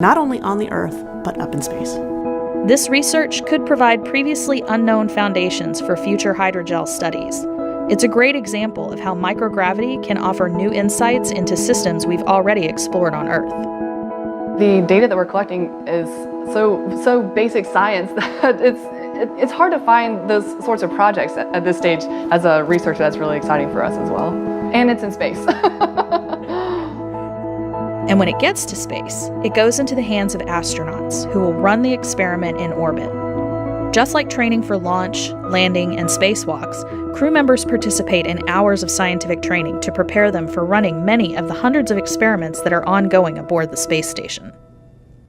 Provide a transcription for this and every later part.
not only on the Earth, but up in space. This research could provide previously unknown foundations for future hydrogel studies. It's a great example of how microgravity can offer new insights into systems we've already explored on Earth. The data that we're collecting is so basic science that it's hard to find those sorts of projects at this stage. As a researcher, that's really exciting for us as well. And it's in space. And when it gets to space, it goes into the hands of astronauts who will run the experiment in orbit. Just like training for launch, landing, and spacewalks, crew members participate in hours of scientific training to prepare them for running many of the hundreds of experiments that are ongoing aboard the space station.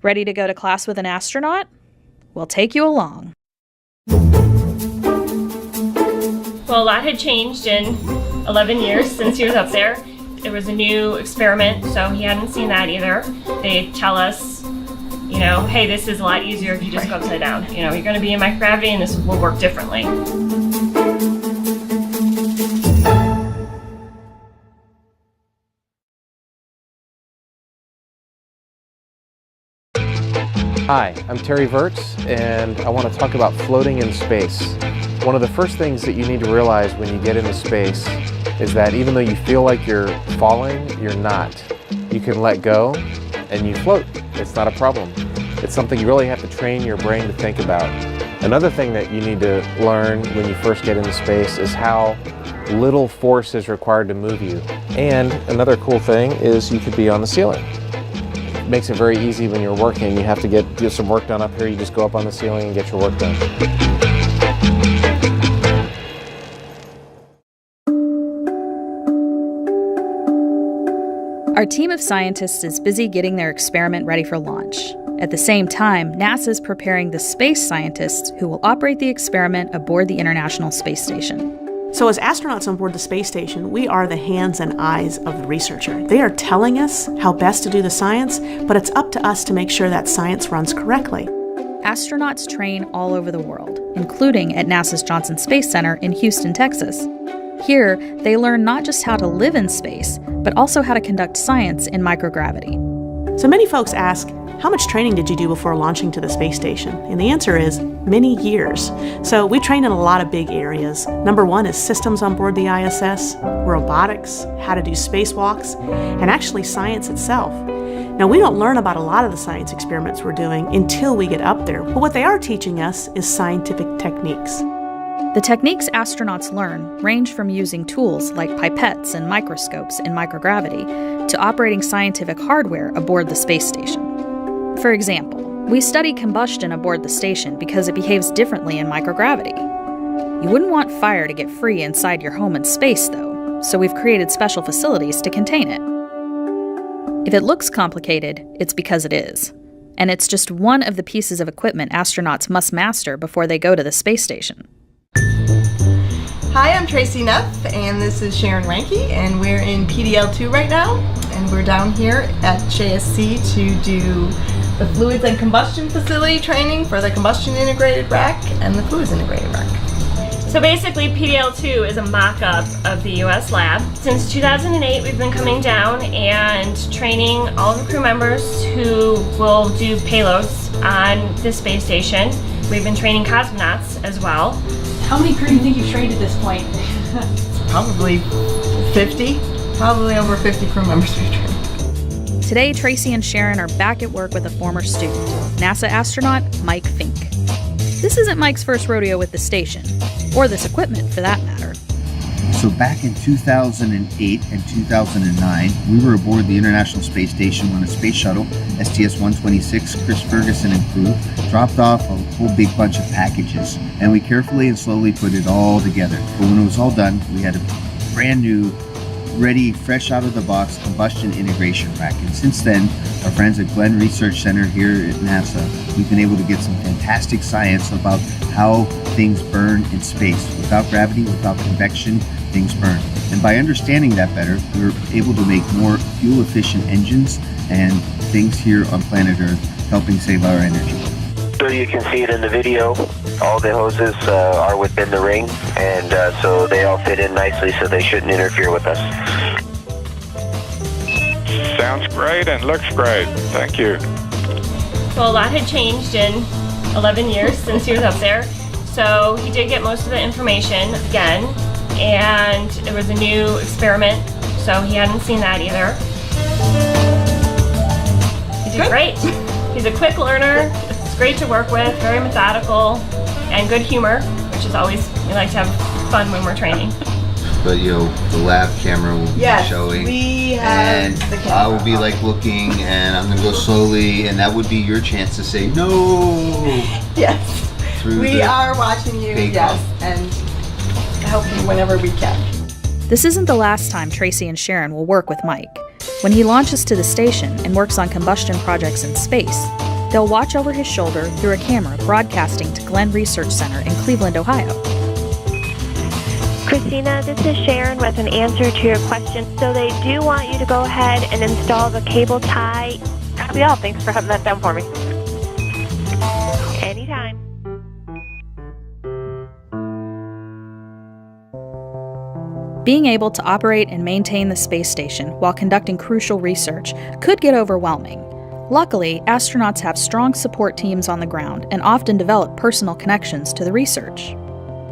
Ready to go to class with an astronaut? We'll take you along. Well, a lot had changed in 11 years since he was up there. It was a new experiment, so he hadn't seen that either. They tell us, hey, this is a lot easier if you just go upside down. You're going to be in microgravity and this will work differently. Hi, I'm Terry Virts, and I want to talk about floating in space. One of the first things that you need to realize when you get into space is that even though you feel like you're falling, you're not. You can let go and you float. It's not a problem. It's something you really have to train your brain to think about. Another thing that you need to learn when you first get into space is how little force is required to move you. And another cool thing is you could be on the ceiling. It makes it very easy when you're working. You have to get some work done up here, you just go up on the ceiling and get your work done. Our team of scientists is busy getting their experiment ready for launch. At the same time, NASA's preparing the space scientists who will operate the experiment aboard the International Space Station. So as astronauts on board the space station, we are the hands and eyes of the researcher. They are telling us how best to do the science, but it's up to us to make sure that science runs correctly. Astronauts train all over the world, including at NASA's Johnson Space Center in Houston, Texas. Here, they learn not just how to live in space, but also how to conduct science in microgravity. So many folks ask, how much training did you do before launching to the space station? And the answer is many years. So we train in a lot of big areas. Number one is systems on board the ISS, robotics, how to do spacewalks, and actually science itself. Now, we don't learn about a lot of the science experiments we're doing until we get up there, but what they are teaching us is scientific techniques. The techniques astronauts learn range from using tools like pipettes and microscopes in microgravity to operating scientific hardware aboard the space station. For example, we study combustion aboard the station because it behaves differently in microgravity. You wouldn't want fire to get free inside your home in space, though, so we've created special facilities to contain it. If it looks complicated, it's because it is. And it's just one of the pieces of equipment astronauts must master before they go to the space station. Hi, I'm Tracy Neff, and this is Sharon Ranke, and we're in PDL2 right now, and we're down here at JSC to do the fluids and combustion facility training for the combustion integrated rack and the fluids integrated rack. So basically, PDL2 is a mock-up of the US lab. Since 2008, we've been coming down and training all of the crew members who will do payloads on the space station. We've been training cosmonauts as well. How many crew do you think you've trained at this point? Probably 50, probably over 50 crew members we've trained. Today, Tracy and Sharon are back at work with a former student, NASA astronaut Mike Fink. This isn't Mike's first rodeo with the station, or this equipment for that matter. So back in 2008 and 2009, we were aboard the International Space Station when a space shuttle, STS-126, Chris Ferguson and crew, dropped off a whole big bunch of packages. And we carefully and slowly put it all together. But when it was all done, we had a brand new, ready, fresh out of the box combustion integration rack. And since then, our friends at Glenn Research Center here at NASA, we've been able to get some fantastic science about how things burn in space. Without gravity, without convection, things burn. And by understanding that better, we were able to make more fuel-efficient engines and things here on planet Earth, helping save our energy. So you can see it in the video. All the hoses are within the ring, and so they all fit in nicely, so they shouldn't interfere with us. Sounds great and looks great. Thank you. Well, a lot had changed in 11 years since he was up there. So he did get most of the information again, and it was a new experiment, so he hadn't seen that either. He did great. He's a quick learner. It's great to work with, very methodical, and good humor, which is always, we like to have fun when we're training. But the lab camera will be showing, we have and the camera. I will be like looking, and I'm gonna go slowly, and that would be your chance to say no. Yes. We are watching you, yes, and help you whenever we can. This isn't the last time Tracy and Sharon will work with Mike. When he launches to the station and works on combustion projects in space, they'll watch over his shoulder through a camera broadcasting to Glenn Research Center in Cleveland, Ohio. Christina, this is Sharon with an answer to your question. So they do want you to go ahead and install the cable tie. Copy all. Thanks for having that down for me. Anytime. Being able to operate and maintain the space station while conducting crucial research could get overwhelming. Luckily, astronauts have strong support teams on the ground and often develop personal connections to the research.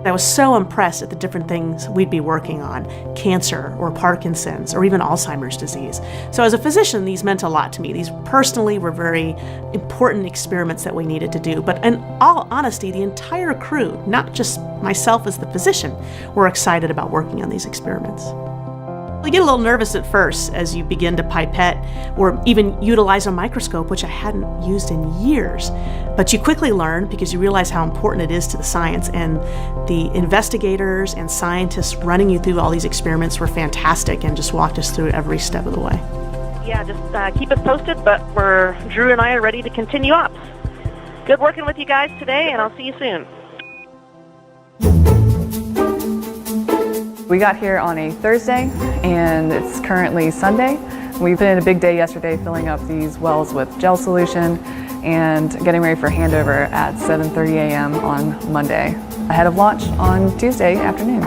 I was so impressed at the different things we'd be working on, cancer or Parkinson's or even Alzheimer's disease. So as a physician, these meant a lot to me. These personally were very important experiments that we needed to do. But in all honesty, the entire crew, not just myself as the physician, were excited about working on these experiments. You get a little nervous at first as you begin to pipette or even utilize a microscope, which I hadn't used in years. But you quickly learn because you realize how important it is to the science, and the investigators and scientists running you through all these experiments were fantastic and just walked us through every step of the way. Yeah, just keep us posted, but Drew and I are ready to continue up. Good working with you guys today, and I'll see you soon. We got here on a Thursday, and it's currently Sunday. We put in a big day yesterday filling up these wells with gel solution and getting ready for handover at 7:30 a.m. on Monday, ahead of launch on Tuesday afternoon.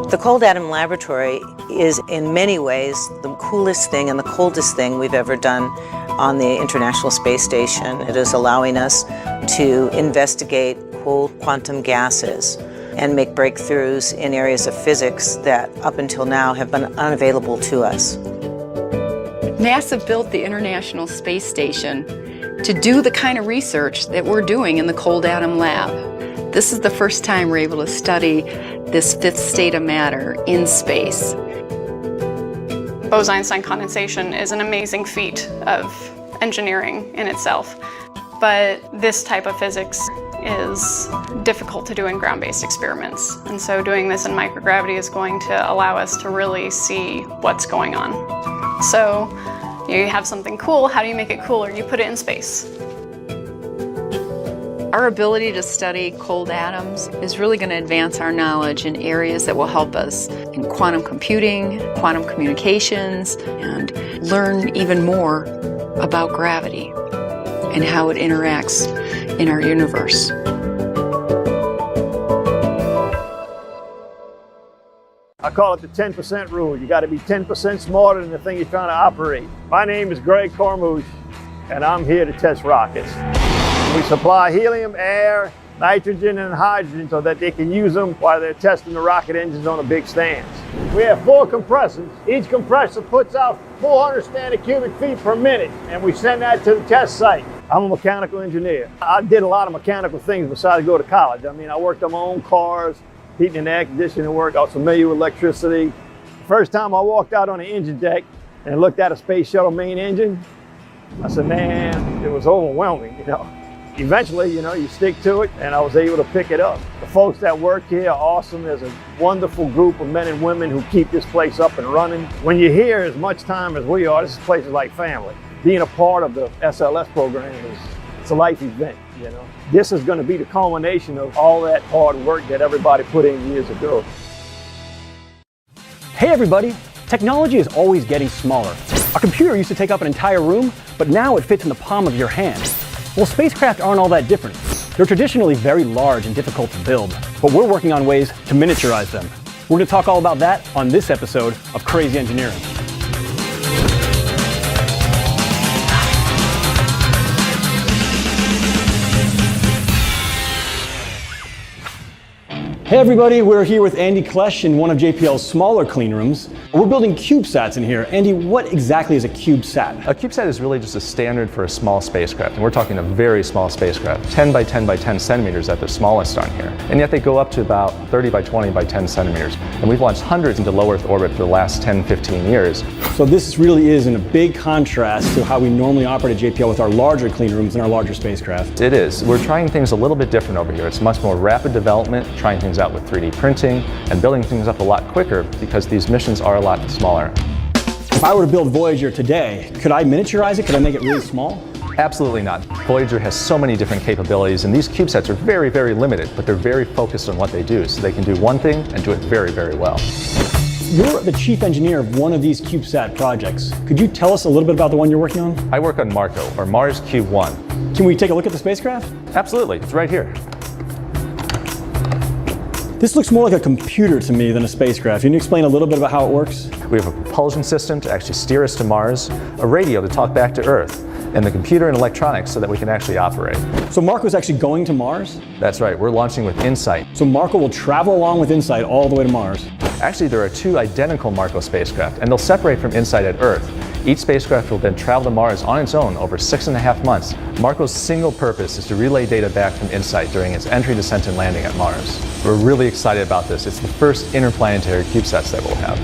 The Cold Atom Laboratory is in many ways the coolest thing and the coldest thing we've ever done on the International Space Station. It is allowing us to investigate cold quantum gases and make breakthroughs in areas of physics that up until now have been unavailable to us. NASA built the International Space Station to do the kind of research that we're doing in the Cold Atom Lab. This is the first time we're able to study this fifth state of matter in space. Bose-Einstein condensation is an amazing feat of engineering in itself, but this type of physics is difficult to do in ground-based experiments. And so doing this in microgravity is going to allow us to really see what's going on. So you have something cool, how do you make it cooler? You put it in space. Our ability to study cold atoms is really going to advance our knowledge in areas that will help us in quantum computing, quantum communications, and learn even more about gravity and how it interacts in our universe. I call it the 10% rule. You got to be 10% smarter than the thing you're trying to operate. My name is Greg Cormouche, and I'm here to test rockets. We supply helium, air, nitrogen, and hydrogen so that they can use them while they're testing the rocket engines on the big stands. We have 4 compressors. Each compressor puts out 400 standard cubic feet per minute, and we send that to the test site. I'm a mechanical engineer. I did a lot of mechanical things besides go to college. I mean, I worked on my own cars, heating and air conditioning work. I was familiar with electricity. First time I walked out on the engine deck and looked at a space shuttle main engine, I said, man, it was overwhelming, you know. Eventually, you know, you stick to it, and I was able to pick it up. The folks that work here are awesome. There's a wonderful group of men and women who keep this place up and running. When you're here as much time as we are, this place is like family. Being a part of the SLS program it's a life event, you know. This is going to be the culmination of all that hard work that everybody put in years ago. Hey everybody, technology is always getting smaller. A computer used to take up an entire room, but now it fits in the palm of your hand. Well, spacecraft aren't all that different. They're traditionally very large and difficult to build, but we're working on ways to miniaturize them. We're going to talk all about that on this episode of Crazy Engineering. Hey everybody, we're here with Andy Klesch in one of JPL's smaller clean rooms. We're building CubeSats in here. Andy, what exactly is a CubeSat? A CubeSat is really just a standard for a small spacecraft, and we're talking a very small spacecraft, 10 by 10 by 10 centimeters at the smallest on here. And yet they go up to about 30 by 20 by 10 centimeters. And we've launched hundreds into low Earth orbit for the last 10, 15 years. So this really is in a big contrast to how we normally operate at JPL with our larger clean rooms and our larger spacecraft. It is. We're trying things a little bit different over here. It's much more rapid development, trying things out with 3D printing, and building things up a lot quicker because these missions are a lot smaller. If I were to build Voyager today, could I miniaturize it? Could I make it really small? Absolutely not. Voyager has so many different capabilities, and these CubeSats are very, very limited, but they're very focused on what they do, so they can do one thing and do it very, very well. You're the chief engineer of one of these CubeSat projects. Could you tell us a little bit about the one you're working on? I work on Marco, or Mars Cube 1. Can we take a look at the spacecraft? Absolutely, it's right here. This looks more like a computer to me than a spacecraft. Can you explain a little bit about how it works? We have a propulsion system to actually steer us to Mars, a radio to talk back to Earth, and the computer and electronics so that we can actually operate. So Marco's actually going to Mars? That's right, we're launching with InSight. So Marco will travel along with InSight all the way to Mars? Actually, there are two identical Marco spacecraft, and they'll separate from InSight at Earth. Each spacecraft will then travel to Mars on its own over 6.5 months. Marco's single purpose is to relay data back from InSight during its entry, descent, and landing at Mars. We're really excited about this. It's the first interplanetary CubeSats that we'll have.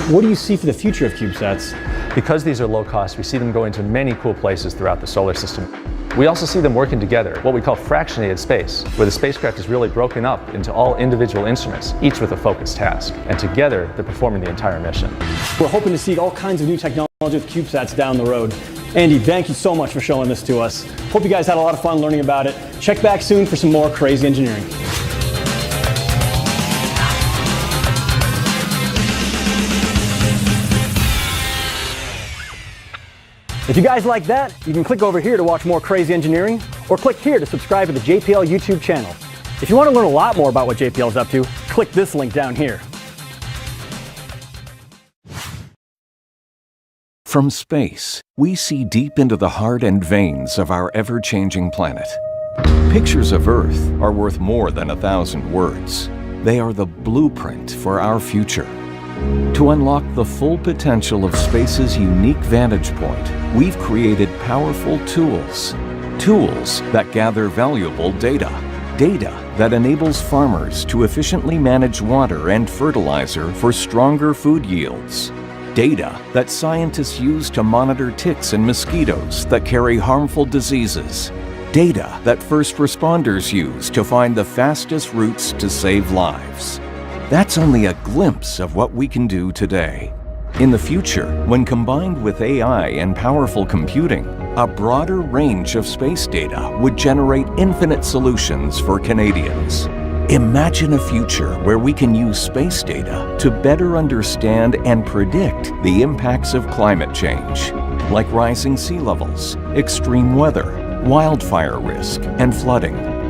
What do you see for the future of CubeSats? Because these are low cost, we see them going to many cool places throughout the solar system. We also see them working together, what we call fractionated space, where the spacecraft is really broken up into all individual instruments, each with a focused task. And together, they're performing the entire mission. We're hoping to see all kinds of new technology with CubeSats down the road. Andy, thank you so much for showing this to us. Hope you guys had a lot of fun learning about it. Check back soon for some more crazy engineering. If you guys like that, you can click over here to watch more crazy engineering, or click here to subscribe to the JPL YouTube channel. If you want to learn a lot more about what JPL is up to, click this link down here. From space, we see deep into the heart and veins of our ever-changing planet. Pictures of Earth are worth more than 1,000 words. They are the blueprint for our future. To unlock the full potential of space's unique vantage point, we've created powerful tools. Tools that gather valuable data. Data that enables farmers to efficiently manage water and fertilizer for stronger food yields. Data that scientists use to monitor ticks and mosquitoes that carry harmful diseases. Data that first responders use to find the fastest routes to save lives. That's only a glimpse of what we can do today. In the future, when combined with AI and powerful computing, a broader range of space data would generate infinite solutions for Canadians. Imagine a future where we can use space data to better understand and predict the impacts of climate change, like rising sea levels, extreme weather, wildfire risk, and flooding.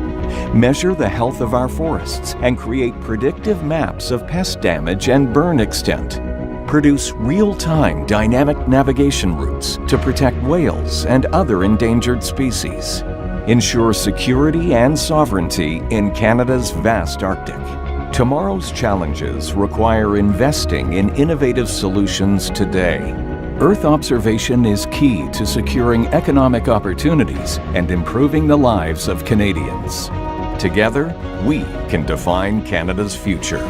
Measure the health of our forests and create predictive maps of pest damage and burn extent. Produce real-time dynamic navigation routes to protect whales and other endangered species. Ensure security and sovereignty in Canada's vast Arctic. Tomorrow's challenges require investing in innovative solutions today. Earth observation is key to securing economic opportunities and improving the lives of Canadians. Together, we can define Canada's future.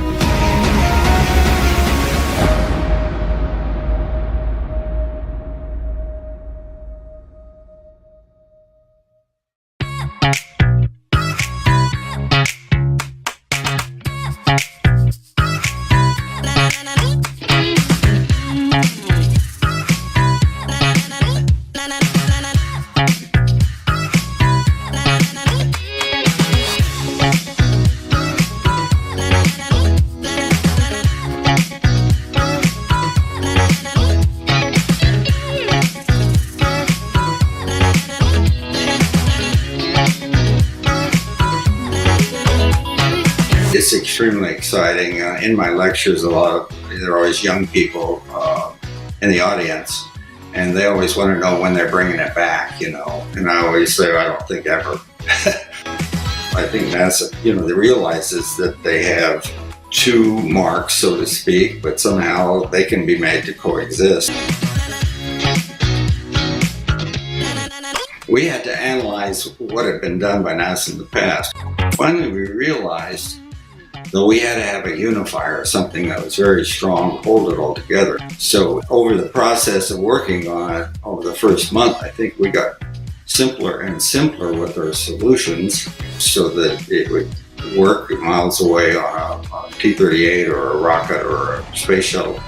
It's extremely exciting. In my lectures, there are always young people in the audience, and they always want to know when they're bringing it back, you know. And I always say, I don't think ever. I think NASA, you know, they realizes that they have two marks, so to speak, but somehow they can be made to coexist. We had to analyze what had been done by NASA in the past. Finally, we realized that we had to have a unifier, something that was very strong to hold it all together. So over the process of working on it, over the first month, I think we got simpler and simpler with our solutions so that it would work miles away on a T-38 or a rocket or a space shuttle.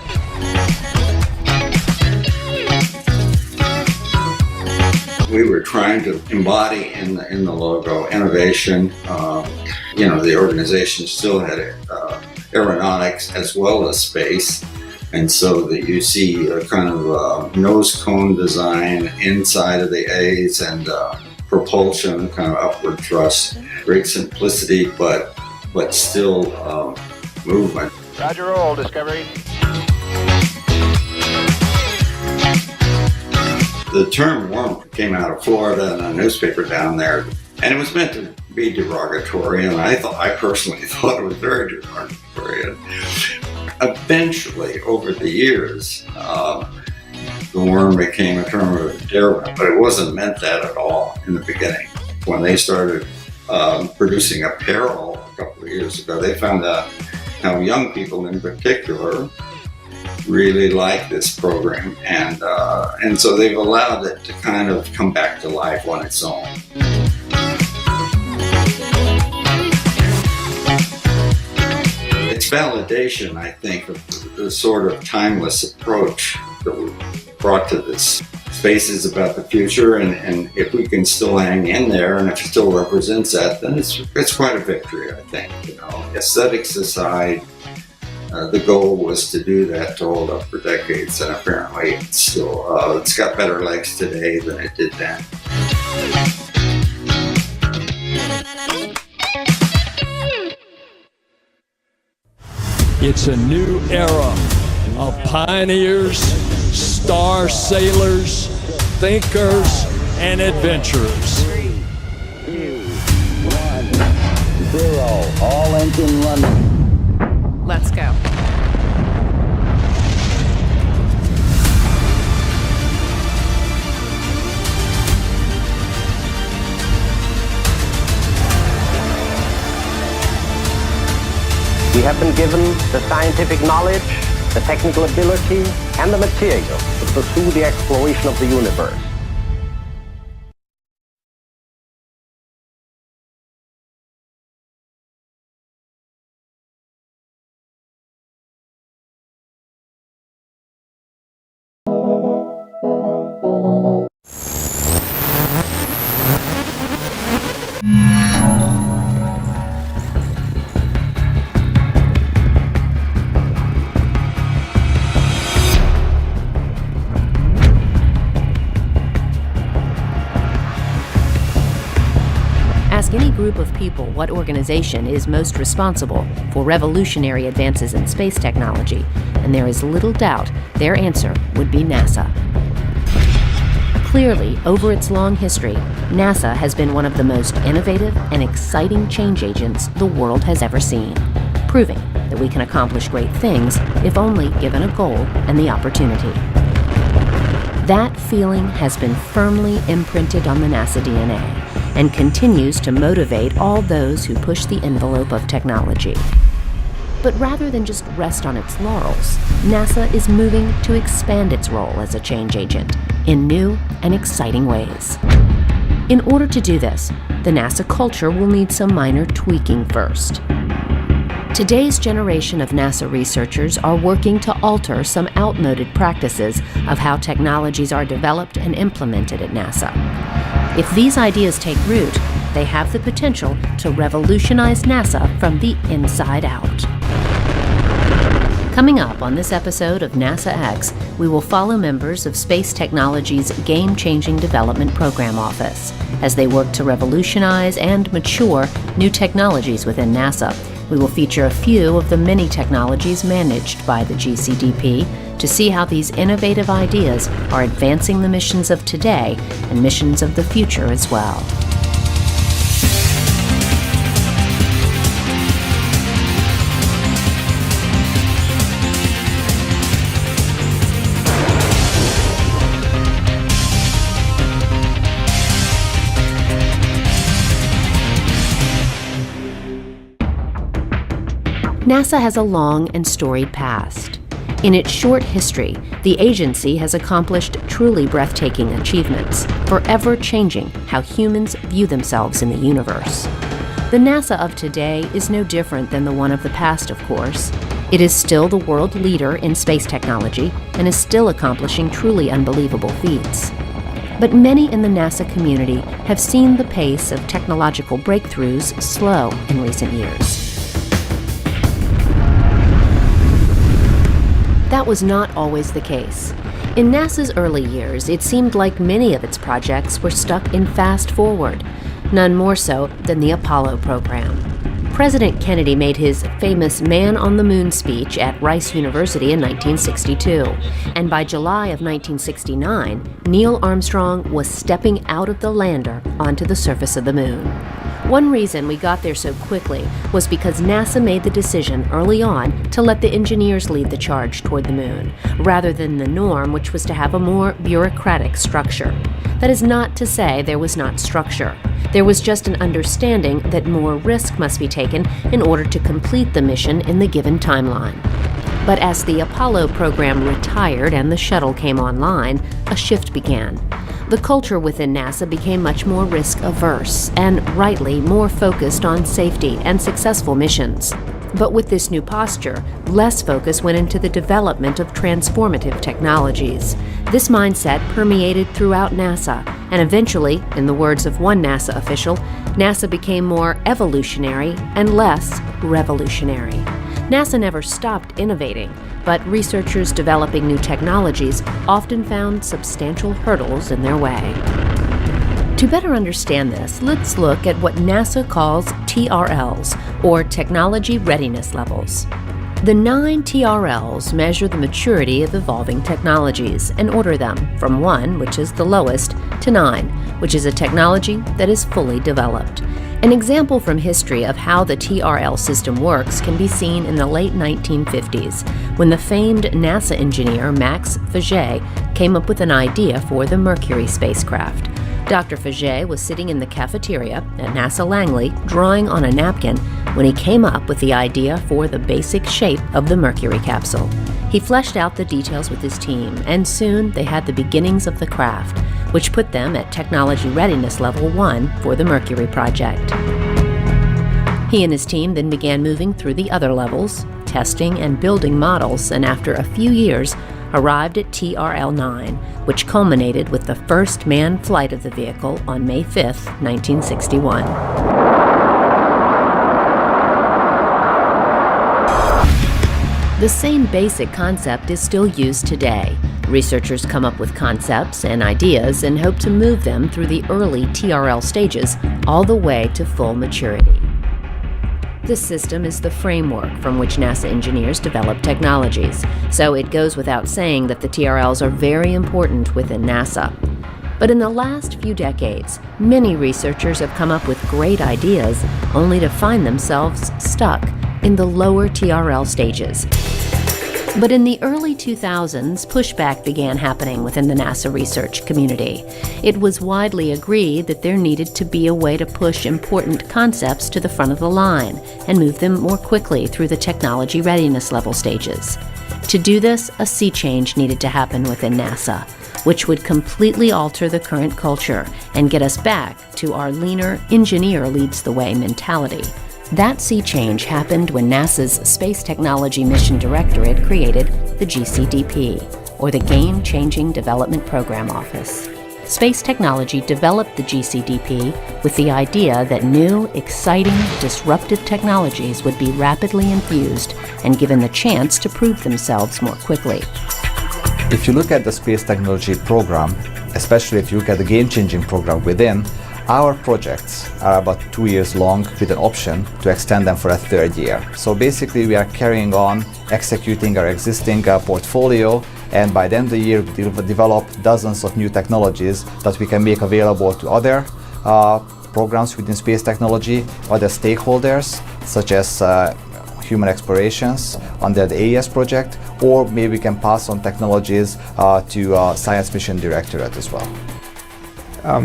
We were trying to embody in the logo innovation. You know, the organization still had aeronautics as well as space, and so that you see a kind of nose cone design inside of the A's and propulsion, kind of upward thrust. Great simplicity, but still movement. Roger, roll, Discovery. The term worm came out of Florida in a newspaper down there, and it was meant to be derogatory, and I personally thought it was very derogatory. And eventually, over the years, the worm became a term of endearment, but it wasn't meant that at all in the beginning. When they started producing apparel a couple of years ago, they found out how young people in particular really like this program, and so they've allowed it to kind of come back to life on its own. It's validation, I think, of the sort of timeless approach that we brought to this. Space is about the future, and if we can still hang in there, and if it still represents that, then it's quite a victory, I think. You know, aesthetics aside, the goal was to do that, to hold up for decades, and apparently it's still it's got better legs today than it did then. It's a new era of pioneers, star sailors, thinkers, and adventurers. 3, 2, 1, 0. All engine running. Let's go. We have been given the scientific knowledge, the technical ability, and the material to pursue the exploration of the universe. Ask any group of people what organization is most responsible for revolutionary advances in space technology, and there is little doubt their answer would be NASA. Clearly, over its long history, NASA has been one of the most innovative and exciting change agents the world has ever seen, proving that we can accomplish great things if only given a goal and the opportunity. That feeling has been firmly imprinted on the NASA DNA. and continues to motivate all those who push the envelope of technology. But rather than just rest on its laurels, NASA is moving to expand its role as a change agent in new and exciting ways. In order to do this, the NASA culture will need some minor tweaking first. Today's generation of NASA researchers are working to alter some outmoded practices of how technologies are developed and implemented at NASA. If these ideas take root, they have the potential to revolutionize NASA from the inside out. Coming up on this episode of NASA X, we will follow members of Space Technology's Game-Changing Development Program Office as they work to revolutionize and mature new technologies within NASA. We will feature a few of the many technologies managed by the GCDP to see how these innovative ideas are advancing the missions of today and missions of the future as well. NASA has a long and storied past. In its short history, the agency has accomplished truly breathtaking achievements, forever changing how humans view themselves in the universe. The NASA of today is no different than the one of the past, of course. It is still the world leader in space technology and is still accomplishing truly unbelievable feats. But many in the NASA community have seen the pace of technological breakthroughs slow in recent years. That was not always the case. In NASA's early years, it seemed like many of its projects were stuck in fast forward, none more so than the Apollo program. President Kennedy made his famous Man on the Moon speech at Rice University in 1962, and by July of 1969, Neil Armstrong was stepping out of the lander onto the surface of the moon. One reason we got there so quickly was because NASA made the decision early on to let the engineers lead the charge toward the moon, rather than the norm, which was to have a more bureaucratic structure. That is not to say there was not structure. There was just an understanding that more risk must be taken in order to complete the mission in the given timeline. But as the Apollo program retired and the shuttle came online, a shift began. The culture within NASA became much more risk-averse and, rightly, more focused on safety and successful missions. But with this new posture, less focus went into the development of transformative technologies. This mindset permeated throughout NASA, and eventually, in the words of one NASA official, NASA became more evolutionary and less revolutionary. NASA never stopped innovating, but researchers developing new technologies often found substantial hurdles in their way. To better understand this, let's look at what NASA calls TRLs, or Technology Readiness Levels. The 9 TRLs measure the maturity of evolving technologies and order them from 1, which is the lowest, to 9, which is a technology that is fully developed. An example from history of how the TRL system works can be seen in the late 1950s, when the famed NASA engineer Max Faget came up with an idea for the Mercury spacecraft. Dr. Faget was sitting in the cafeteria at NASA Langley drawing on a napkin when he came up with the idea for the basic shape of the Mercury capsule. He fleshed out the details with his team, and soon they had the beginnings of the craft, which put them at Technology Readiness Level 1 for the Mercury project. He and his team then began moving through the other levels, testing and building models, and after a few years, arrived at TRL 9, which culminated with the first manned flight of the vehicle on May 5, 1961. The same basic concept is still used today. Researchers come up with concepts and ideas and hope to move them through the early TRL stages all the way to full maturity. This system is the framework from which NASA engineers develop technologies, so it goes without saying that the TRLs are very important within NASA. But in the last few decades, many researchers have come up with great ideas only to find themselves stuck in the lower TRL stages. But in the early 2000s, pushback began happening within the NASA research community. It was widely agreed that there needed to be a way to push important concepts to the front of the line and move them more quickly through the technology readiness level stages. To do this, a sea change needed to happen within NASA, which would completely alter the current culture and get us back to our leaner, engineer leads the way mentality. That sea change happened when NASA's Space Technology Mission Directorate created the GCDP, or the Game-Changing Development Program Office. Space Technology developed the GCDP with the idea that new, exciting, disruptive technologies would be rapidly infused and given the chance to prove themselves more quickly. If you look at the Space Technology Program, especially if you look at the Game-Changing Program within, our projects are about 2 years long with an option to extend them for a third year. So basically we are carrying on executing our existing portfolio, and by the end of the year we will develop dozens of new technologies that we can make available to other programs within space technology, other stakeholders such as human explorations under the AES project, or maybe we can pass on technologies to Science Mission Directorate as well.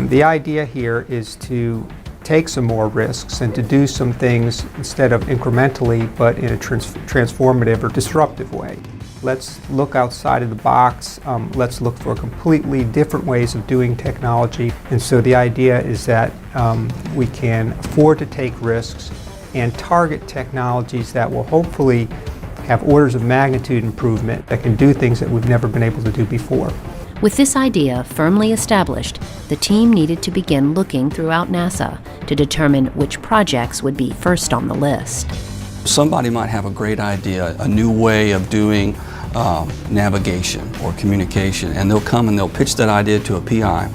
The idea here is to take some more risks and to do some things instead of incrementally, but in a transformative or disruptive way. Let's look outside of the box. Let's look for completely different ways of doing technology. And so the idea is that we can afford to take risks and target technologies that will hopefully have orders of magnitude improvement, that can do things that we've never been able to do before. With this idea firmly established, the team needed to begin looking throughout NASA to determine which projects would be first on the list. Somebody might have a great idea, a new way of doing navigation or communication, and they'll come and they'll pitch that idea to a PI.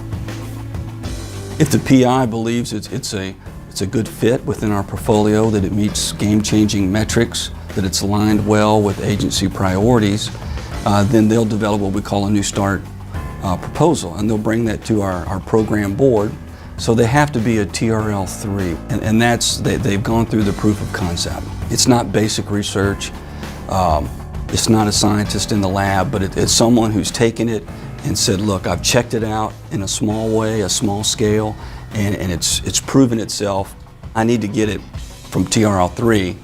If the PI believes it's a good fit within our portfolio, that it meets game-changing metrics, that it's aligned well with agency priorities, then they'll develop what we call a New Start proposal, and they'll bring that to our program board. So they have to be a TRL3, and that's, they've gone through the proof of concept. It's not basic research, it's not a scientist in the lab, but it's someone who's taken it and said, look, I've checked it out in a small way, a small scale, and it's proven itself. I need to get it from TRL3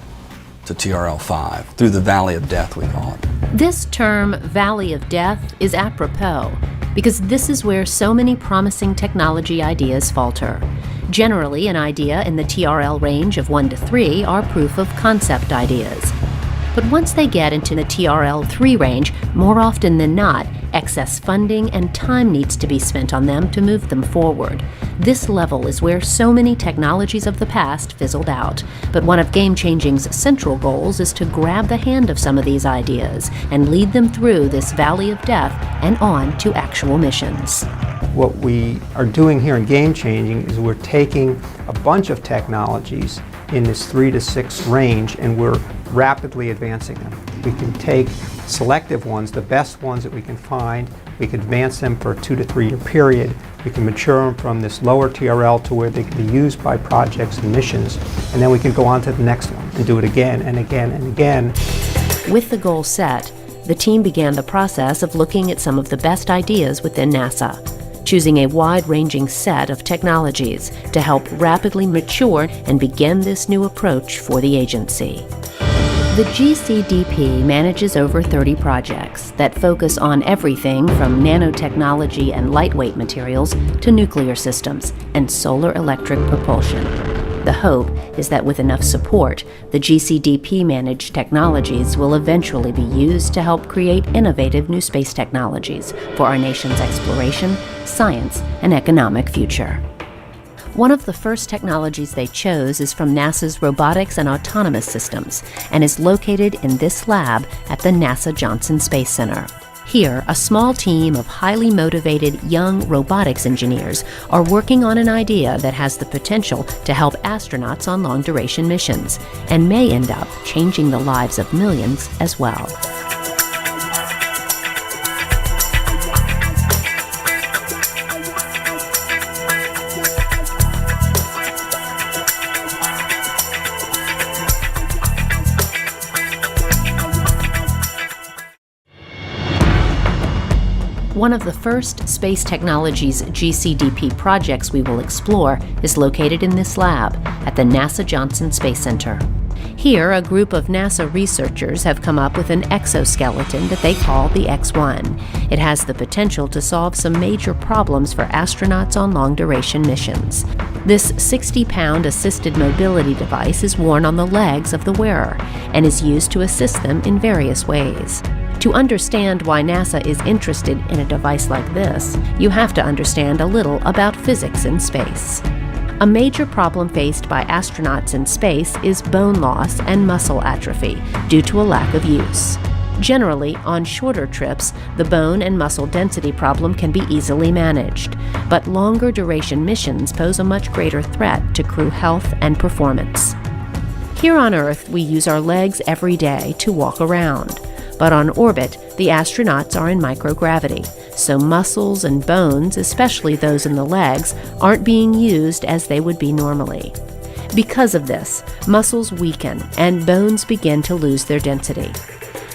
to TRL5, through the Valley of Death, we call it. This term, Valley of Death, is apropos because this is where so many promising technology ideas falter. Generally, an idea in the TRL range of 1 to 3 are proof of concept ideas. But once they get into the TRL3 range, more often than not, excess funding and time needs to be spent on them to move them forward. This level is where so many technologies of the past fizzled out. But one of Game-Changing's central goals is to grab the hand of some of these ideas and lead them through this valley of death and on to actual missions. What we are doing here in Game-Changing is we're taking a bunch of technologies in this 3 to 6 range, and we're rapidly advancing them. We can take selective ones, the best ones that we can find, we can advance them for a 2 to 3 year period. We can mature them from this lower TRL to where they can be used by projects and missions, and then we can go on to the next one and do it again and again and again. With the goal set, the team began the process of looking at some of the best ideas within NASA, choosing a wide-ranging set of technologies to help rapidly mature and begin this new approach for the agency. The GCDP manages over 30 projects that focus on everything from nanotechnology and lightweight materials to nuclear systems and solar electric propulsion. The hope is that with enough support, the GCDP-managed technologies will eventually be used to help create innovative new space technologies for our nation's exploration, science, and economic future. One of the first technologies they chose is from NASA's Robotics and Autonomous Systems and is located in this lab at the NASA Johnson Space Center. Here, a small team of highly motivated young robotics engineers are working on an idea that has the potential to help astronauts on long-duration missions and may end up changing the lives of millions as well. One of the first Space Technologies GCDP projects we will explore is located in this lab at the NASA Johnson Space Center. Here, a group of NASA researchers have come up with an exoskeleton that they call the X-1. It has the potential to solve some major problems for astronauts on long-duration missions. This 60-pound assisted mobility device is worn on the legs of the wearer and is used to assist them in various ways. To understand why NASA is interested in a device like this, you have to understand a little about physics in space. A major problem faced by astronauts in space is bone loss and muscle atrophy due to a lack of use. Generally, on shorter trips, the bone and muscle density problem can be easily managed, but longer duration missions pose a much greater threat to crew health and performance. Here on Earth, we use our legs every day to walk around, but on orbit, the astronauts are in microgravity, so muscles and bones, especially those in the legs, aren't being used as they would be normally. Because of this, muscles weaken and bones begin to lose their density.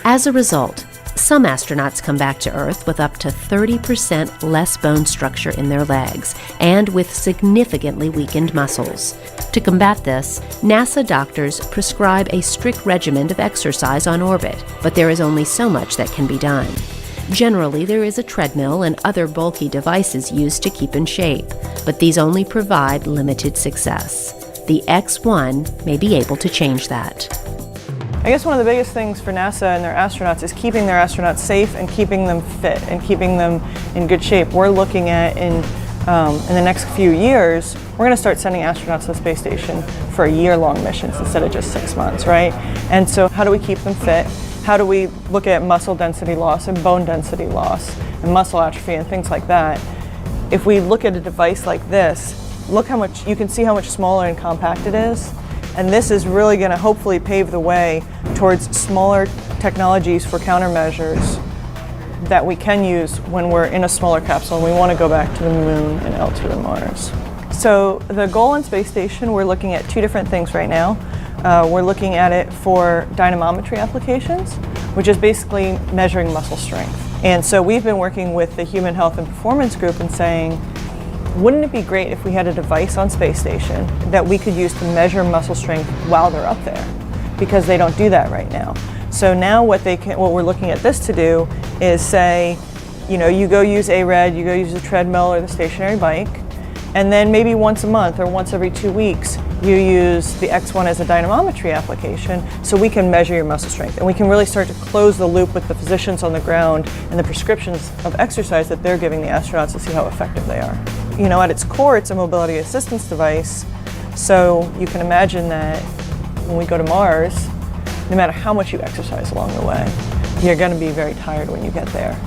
As a result, some astronauts come back to Earth with up to 30% less bone structure in their legs and with significantly weakened muscles. To combat this, NASA doctors prescribe a strict regimen of exercise on orbit, but there is only so much that can be done. Generally, there is a treadmill and other bulky devices used to keep in shape, but these only provide limited success. The X-1 may be able to change that. I guess one of the biggest things for NASA and their astronauts is keeping their astronauts safe and keeping them fit and keeping them in good shape. We're looking at in the next few years, we're going to start sending astronauts to the space station for year-long missions instead of just 6 months, right? And so how do we keep them fit? How do we look at muscle density loss and bone density loss and muscle atrophy and things like that? If we look at a device like this, look how much, you can see how much smaller and compact it is. And this is really going to hopefully pave the way towards smaller technologies for countermeasures that we can use when we're in a smaller capsule and we want to go back to the moon and out to Mars. So the goal on Space Station, we're looking at two different things right now. We're looking at it for dynamometry applications, which is basically measuring muscle strength. And so we've been working with the Human Health and Performance Group and saying, wouldn't it be great if we had a device on Space Station that we could use to measure muscle strength while they're up there? Because they don't do that right now. So now what we're looking at this to do is say, you go use ARED, you go use the treadmill or the stationary bike, and then maybe once a month or once every 2 weeks, you use the X-1 as a dynamometry application so we can measure your muscle strength. And we can really start to close the loop with the physicians on the ground and the prescriptions of exercise that they're giving the astronauts to see how effective they are. At its core, it's a mobility assistance device. So you can imagine that when we go to Mars, no matter how much you exercise along the way, you're going to be very tired when you get there.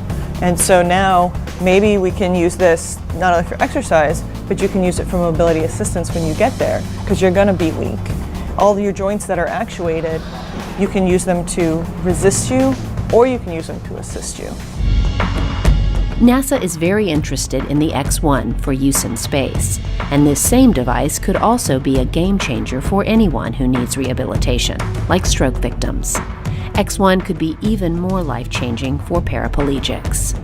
And so now maybe we can use this not only for exercise, but you can use it for mobility assistance when you get there, because you're going to be weak. All of your joints that are actuated, you can use them to resist you, or you can use them to assist you. NASA is very interested in the X-1 for use in space, and this same device could also be a game changer for anyone who needs rehabilitation, like stroke victims. X-1 could be even more life-changing for paraplegics.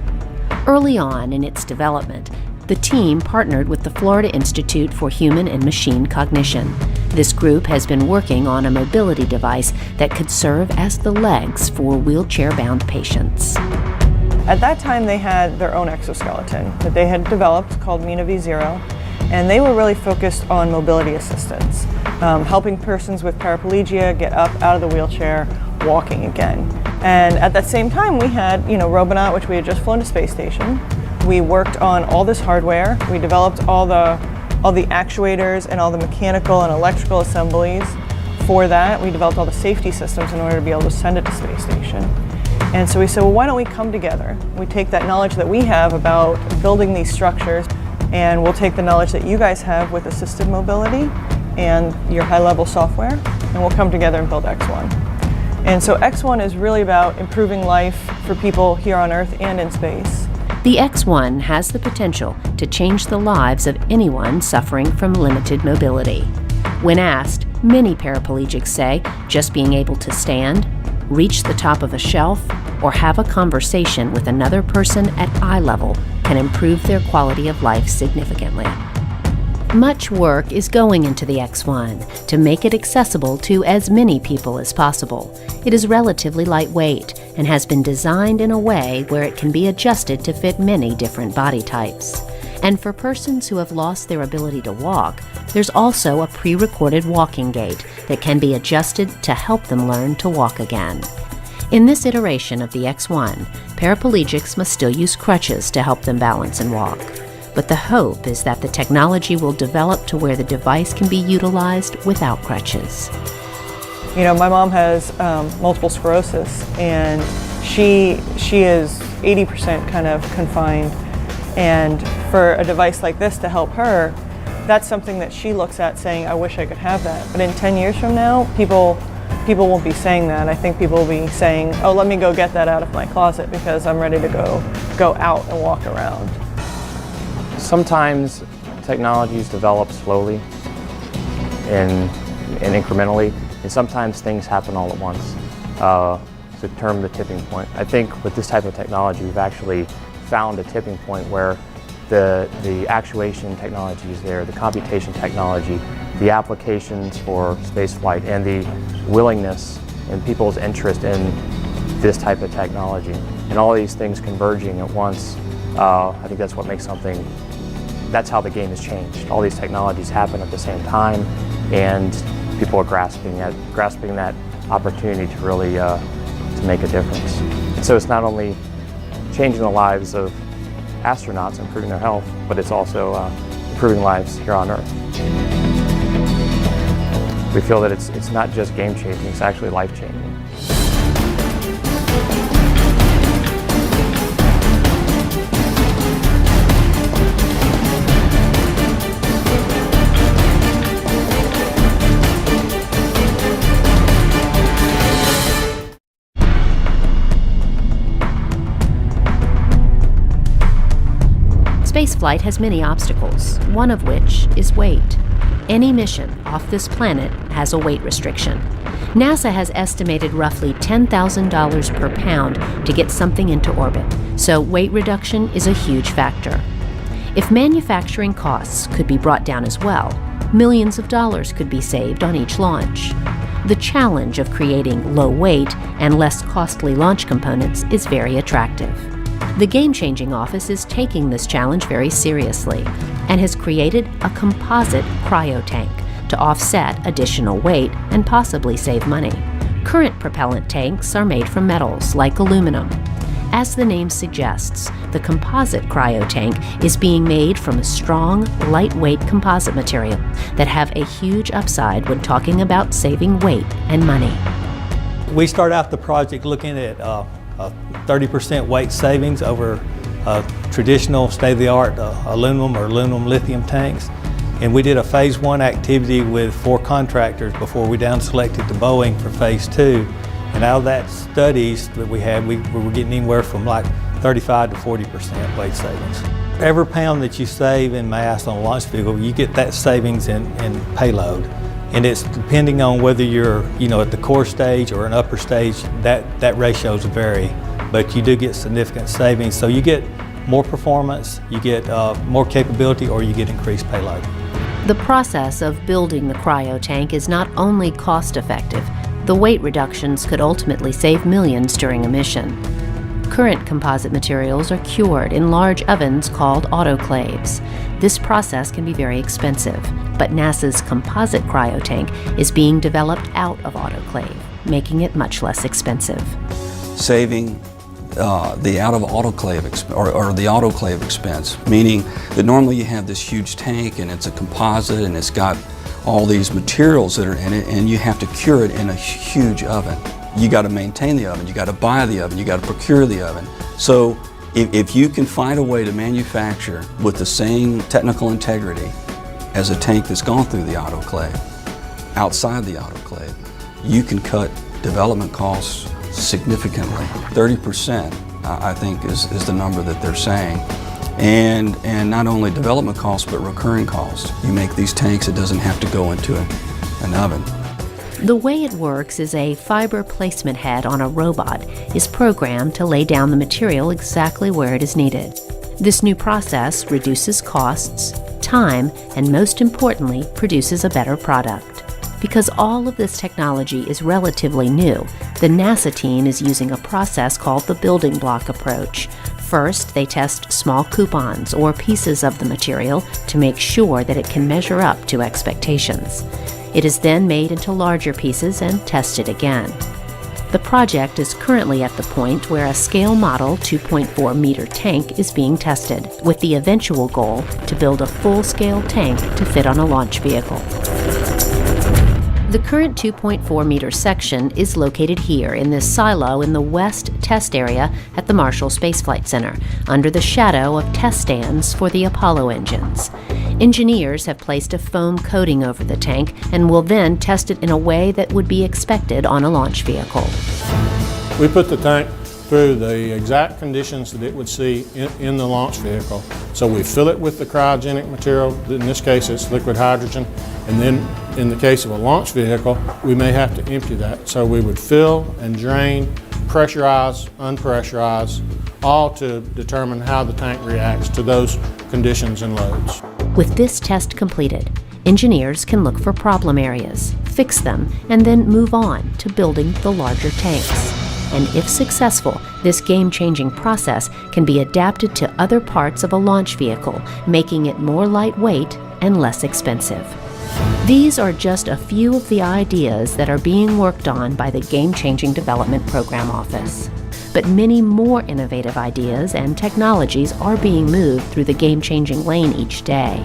Early on in its development, the team partnered with the Florida Institute for Human and Machine Cognition. This group has been working on a mobility device that could serve as the legs for wheelchair-bound patients. At that time, they had their own exoskeleton that they had developed called Mina V0, and they were really focused on mobility assistance, helping persons with paraplegia get up out of the wheelchair, walking again. And at that same time, we had, Robonaut, which we had just flown to space station. We worked on all this hardware. We developed all the actuators and all the mechanical and electrical assemblies for that. We developed all the safety systems in order to be able to send it to space station. And so we said, well, why don't we come together? We take that knowledge that we have about building these structures, and we'll take the knowledge that you guys have with assisted mobility and your high-level software, and we'll come together and build X-1. And so X-1 is really about improving life for people here on Earth and in space. The X-1 has the potential to change the lives of anyone suffering from limited mobility. When asked, many paraplegics say just being able to stand, reach the top of a shelf, or have a conversation with another person at eye level can improve their quality of life significantly. Much work is going into the X1 to make it accessible to as many people as possible. It is relatively lightweight and has been designed in a way where it can be adjusted to fit many different body types. And for persons who have lost their ability to walk, there's also a pre-recorded walking gait that can be adjusted to help them learn to walk again. In this iteration of the X1, paraplegics must still use crutches to help them balance and walk. But the hope is that the technology will develop to where the device can be utilized without crutches. You know, my mom has multiple sclerosis, and she is 80% kind of confined. And for a device like this to help her, that's something that she looks at saying, I wish I could have that. But in 10 years from now, people won't be saying that. I think people will be saying, oh, let me go get that out of my closet because I'm ready to go out and walk around. Sometimes technologies develop slowly and incrementally, and sometimes things happen all at once. It's a term, the tipping point. I think with this type of technology, we've actually found a tipping point where the actuation technology is there, the computation technology, the applications for spaceflight, and the willingness and people's interest in this type of technology. And all these things converging at once, I think that's what makes something, that's how the game has changed. All these technologies happen at the same time, and people are grasping that opportunity to really to make a difference. So it's not only changing the lives of astronauts, improving their health, but it's also improving lives here on Earth. We feel that it's not just game-changing, it's actually life-changing. Spaceflight has many obstacles, one of which is weight. Any mission off this planet has a weight restriction. NASA has estimated roughly $10,000 per pound to get something into orbit, so weight reduction is a huge factor. If manufacturing costs could be brought down as well, millions of dollars could be saved on each launch. The challenge of creating low weight and less costly launch components is very attractive. The Game-Changing Office is taking this challenge very seriously and has created a composite cryo-tank to offset additional weight and possibly save money. Current propellant tanks are made from metals like aluminum. As the name suggests, the composite cryo-tank is being made from a strong, lightweight composite material that have a huge upside when talking about saving weight and money. We start out the project looking at a 30% weight savings over traditional state-of-the-art aluminum or aluminum lithium tanks. And we did a phase 1 activity with 4 contractors before we down selected to Boeing for phase 2. And out of that studies that we had, we were getting anywhere from like 35 to 40% weight savings. Every pound that you save in mass on a launch vehicle, you get that savings in payload. And it's depending on whether you're, at the core stage or an upper stage, that ratios vary. But you do get significant savings. So you get more performance, you get more capability, or you get increased payload. The process of building the cryo tank is not only cost effective, the weight reductions could ultimately save millions during a mission. Current composite materials are cured in large ovens called autoclaves. This process can be very expensive, but NASA's composite cryo tank is being developed out of autoclave, making it much less expensive. Saving the out of autoclave or the autoclave expense, meaning that normally you have this huge tank and it's a composite and it's got all these materials that are in it, and you have to cure it in a huge oven. You got to maintain the oven, you got to buy the oven, you got to procure the oven. So if you can find a way to manufacture with the same technical integrity as a tank that's gone through the autoclave, outside the autoclave, you can cut development costs significantly. 30%, I think, is the number that they're saying. And not only development costs, but recurring costs. You make these tanks, it doesn't have to go into an oven. The way it works is a fiber placement head on a robot is programmed to lay down the material exactly where it is needed. This new process reduces costs, time, and most importantly, produces a better product. Because all of this technology is relatively new, the NASA team is using a process called the building block approach. First, they test small coupons or pieces of the material to make sure that it can measure up to expectations. It is then made into larger pieces and tested again. The project is currently at the point where a scale model 2.4 meter tank is being tested, with the eventual goal to build a full-scale tank to fit on a launch vehicle. The current 2.4 meter section is located here in this silo in the west test area at the Marshall Space Flight Center, under the shadow of test stands for the Apollo engines. Engineers have placed a foam coating over the tank and will then test it in a way that would be expected on a launch vehicle. We put the tank through the exact conditions that it would see in the launch vehicle. So we fill it with the cryogenic material, in this case it's liquid hydrogen, and then in the case of a launch vehicle, we may have to empty that. So we would fill and drain, pressurize, unpressurize, all to determine how the tank reacts to those conditions and loads. With this test completed, engineers can look for problem areas, fix them, and then move on to building the larger tanks. And if successful, this game-changing process can be adapted to other parts of a launch vehicle, making it more lightweight and less expensive. These are just a few of the ideas that are being worked on by the Game-Changing Development Program Office. But many more innovative ideas and technologies are being moved through the game-changing lane each day.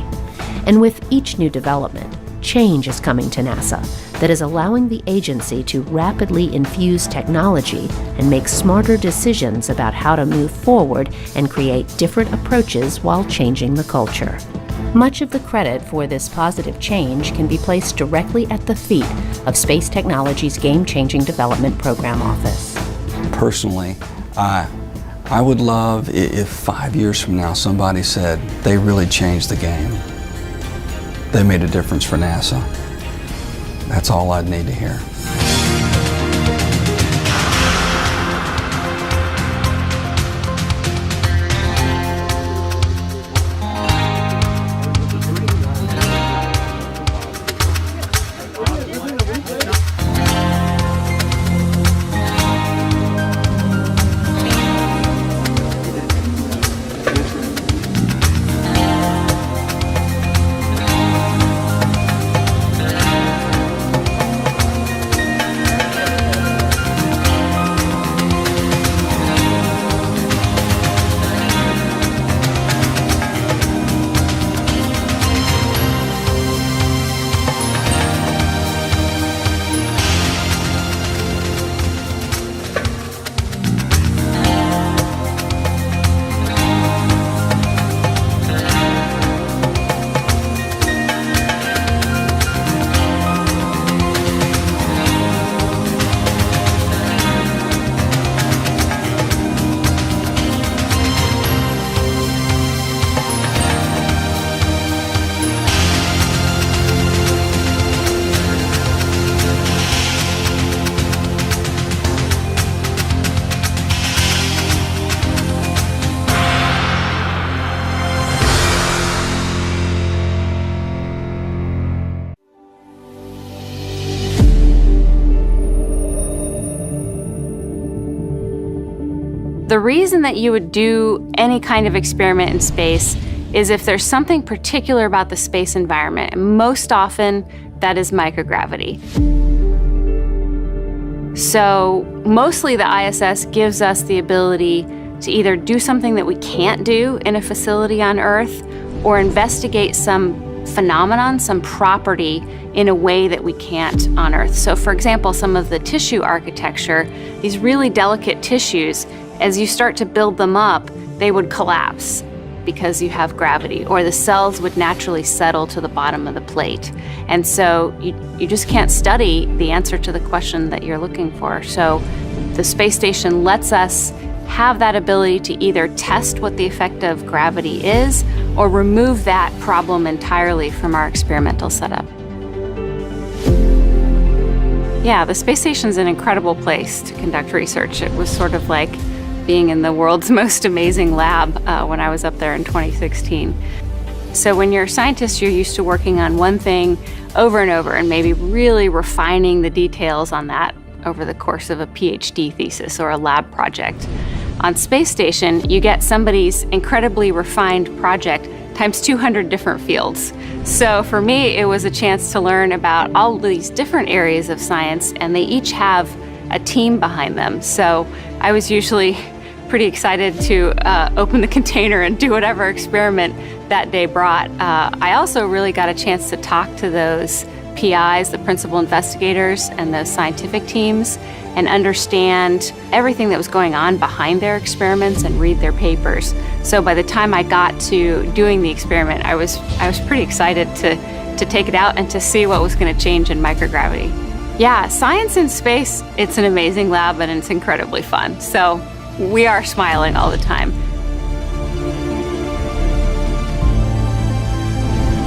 And with each new development, change is coming to NASA that is allowing the agency to rapidly infuse technology and make smarter decisions about how to move forward and create different approaches while changing the culture. Much of the credit for this positive change can be placed directly at the feet of Space Technology's Game-Changing Development Program Office. Personally, I would love if 5 years from now somebody said they really changed the game. They made a difference for NASA. That's all I'd need to hear. The reason that you would do any kind of experiment in space is if there's something particular about the space environment, and most often that is microgravity. So mostly the ISS gives us the ability to either do something that we can't do in a facility on Earth or investigate some phenomenon, some property in a way that we can't on Earth. So for example, some of the tissue architecture, these really delicate tissues, as you start to build them up, they would collapse because you have gravity, or the cells would naturally settle to the bottom of the plate. And so you just can't study the answer to the question that you're looking for. So the space station lets us have that ability to either test what the effect of gravity is or remove that problem entirely from our experimental setup. Yeah, the space station's an incredible place to conduct research. It was sort of like being in the world's most amazing lab when I was up there in 2016. So when you're a scientist, you're used to working on one thing over and over and maybe really refining the details on that over the course of a PhD thesis or a lab project. On space station, you get somebody's incredibly refined project times 200 different fields. So for me, it was a chance to learn about all of these different areas of science, and they each have a team behind them. So I was usually pretty excited to open the container and do whatever experiment that day brought. I also really got a chance to talk to those PIs, the principal investigators, and those scientific teams, and understand everything that was going on behind their experiments and read their papers. So by the time I got to doing the experiment, I was pretty excited to take it out and to see what was going to change in microgravity. Yeah, science in space, it's an amazing lab and it's incredibly fun. So we are smiling all the time.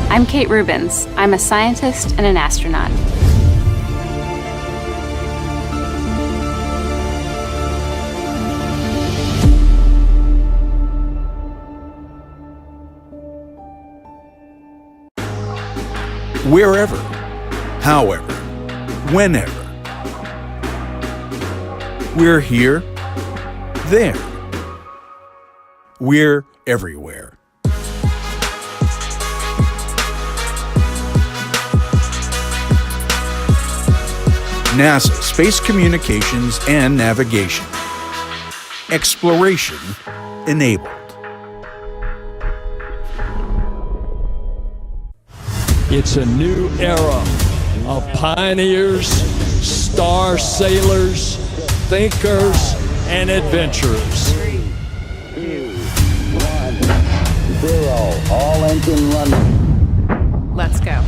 I'm Kate Rubens. I'm a scientist and an astronaut. Wherever, however, whenever. We're here, there. We're everywhere. NASA Space Communications and Navigation. Exploration enabled. It's a new era of pioneers, star sailors, thinkers, and adventurers. 3, 2, 1, 0. All engine running. Let's go.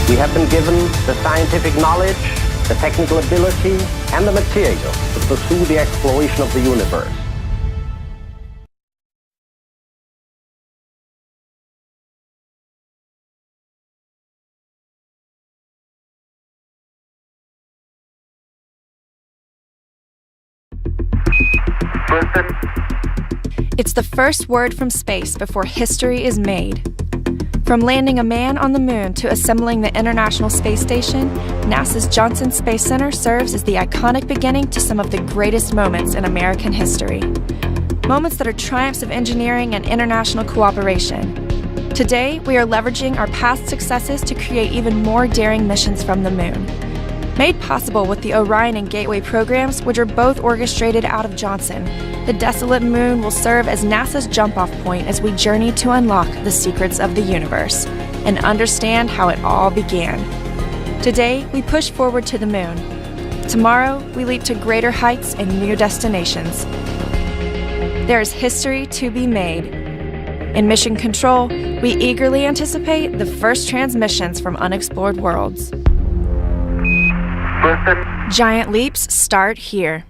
We have been given the scientific knowledge, the technical ability, and the material to pursue the exploration of the universe. It's the first word from space before history is made. From landing a man on the moon to assembling the International Space Station, NASA's Johnson Space Center serves as the iconic beginning to some of the greatest moments in American history. Moments that are triumphs of engineering and international cooperation. Today, we are leveraging our past successes to create even more daring missions from the moon. Made possible with the Orion and Gateway programs, which are both orchestrated out of Johnson, the desolate moon will serve as NASA's jump-off point as we journey to unlock the secrets of the universe and understand how it all began. Today, we push forward to the moon. Tomorrow, we leap to greater heights and new destinations. There is history to be made. In Mission Control, we eagerly anticipate the first transmissions from unexplored worlds. Giant leaps start here.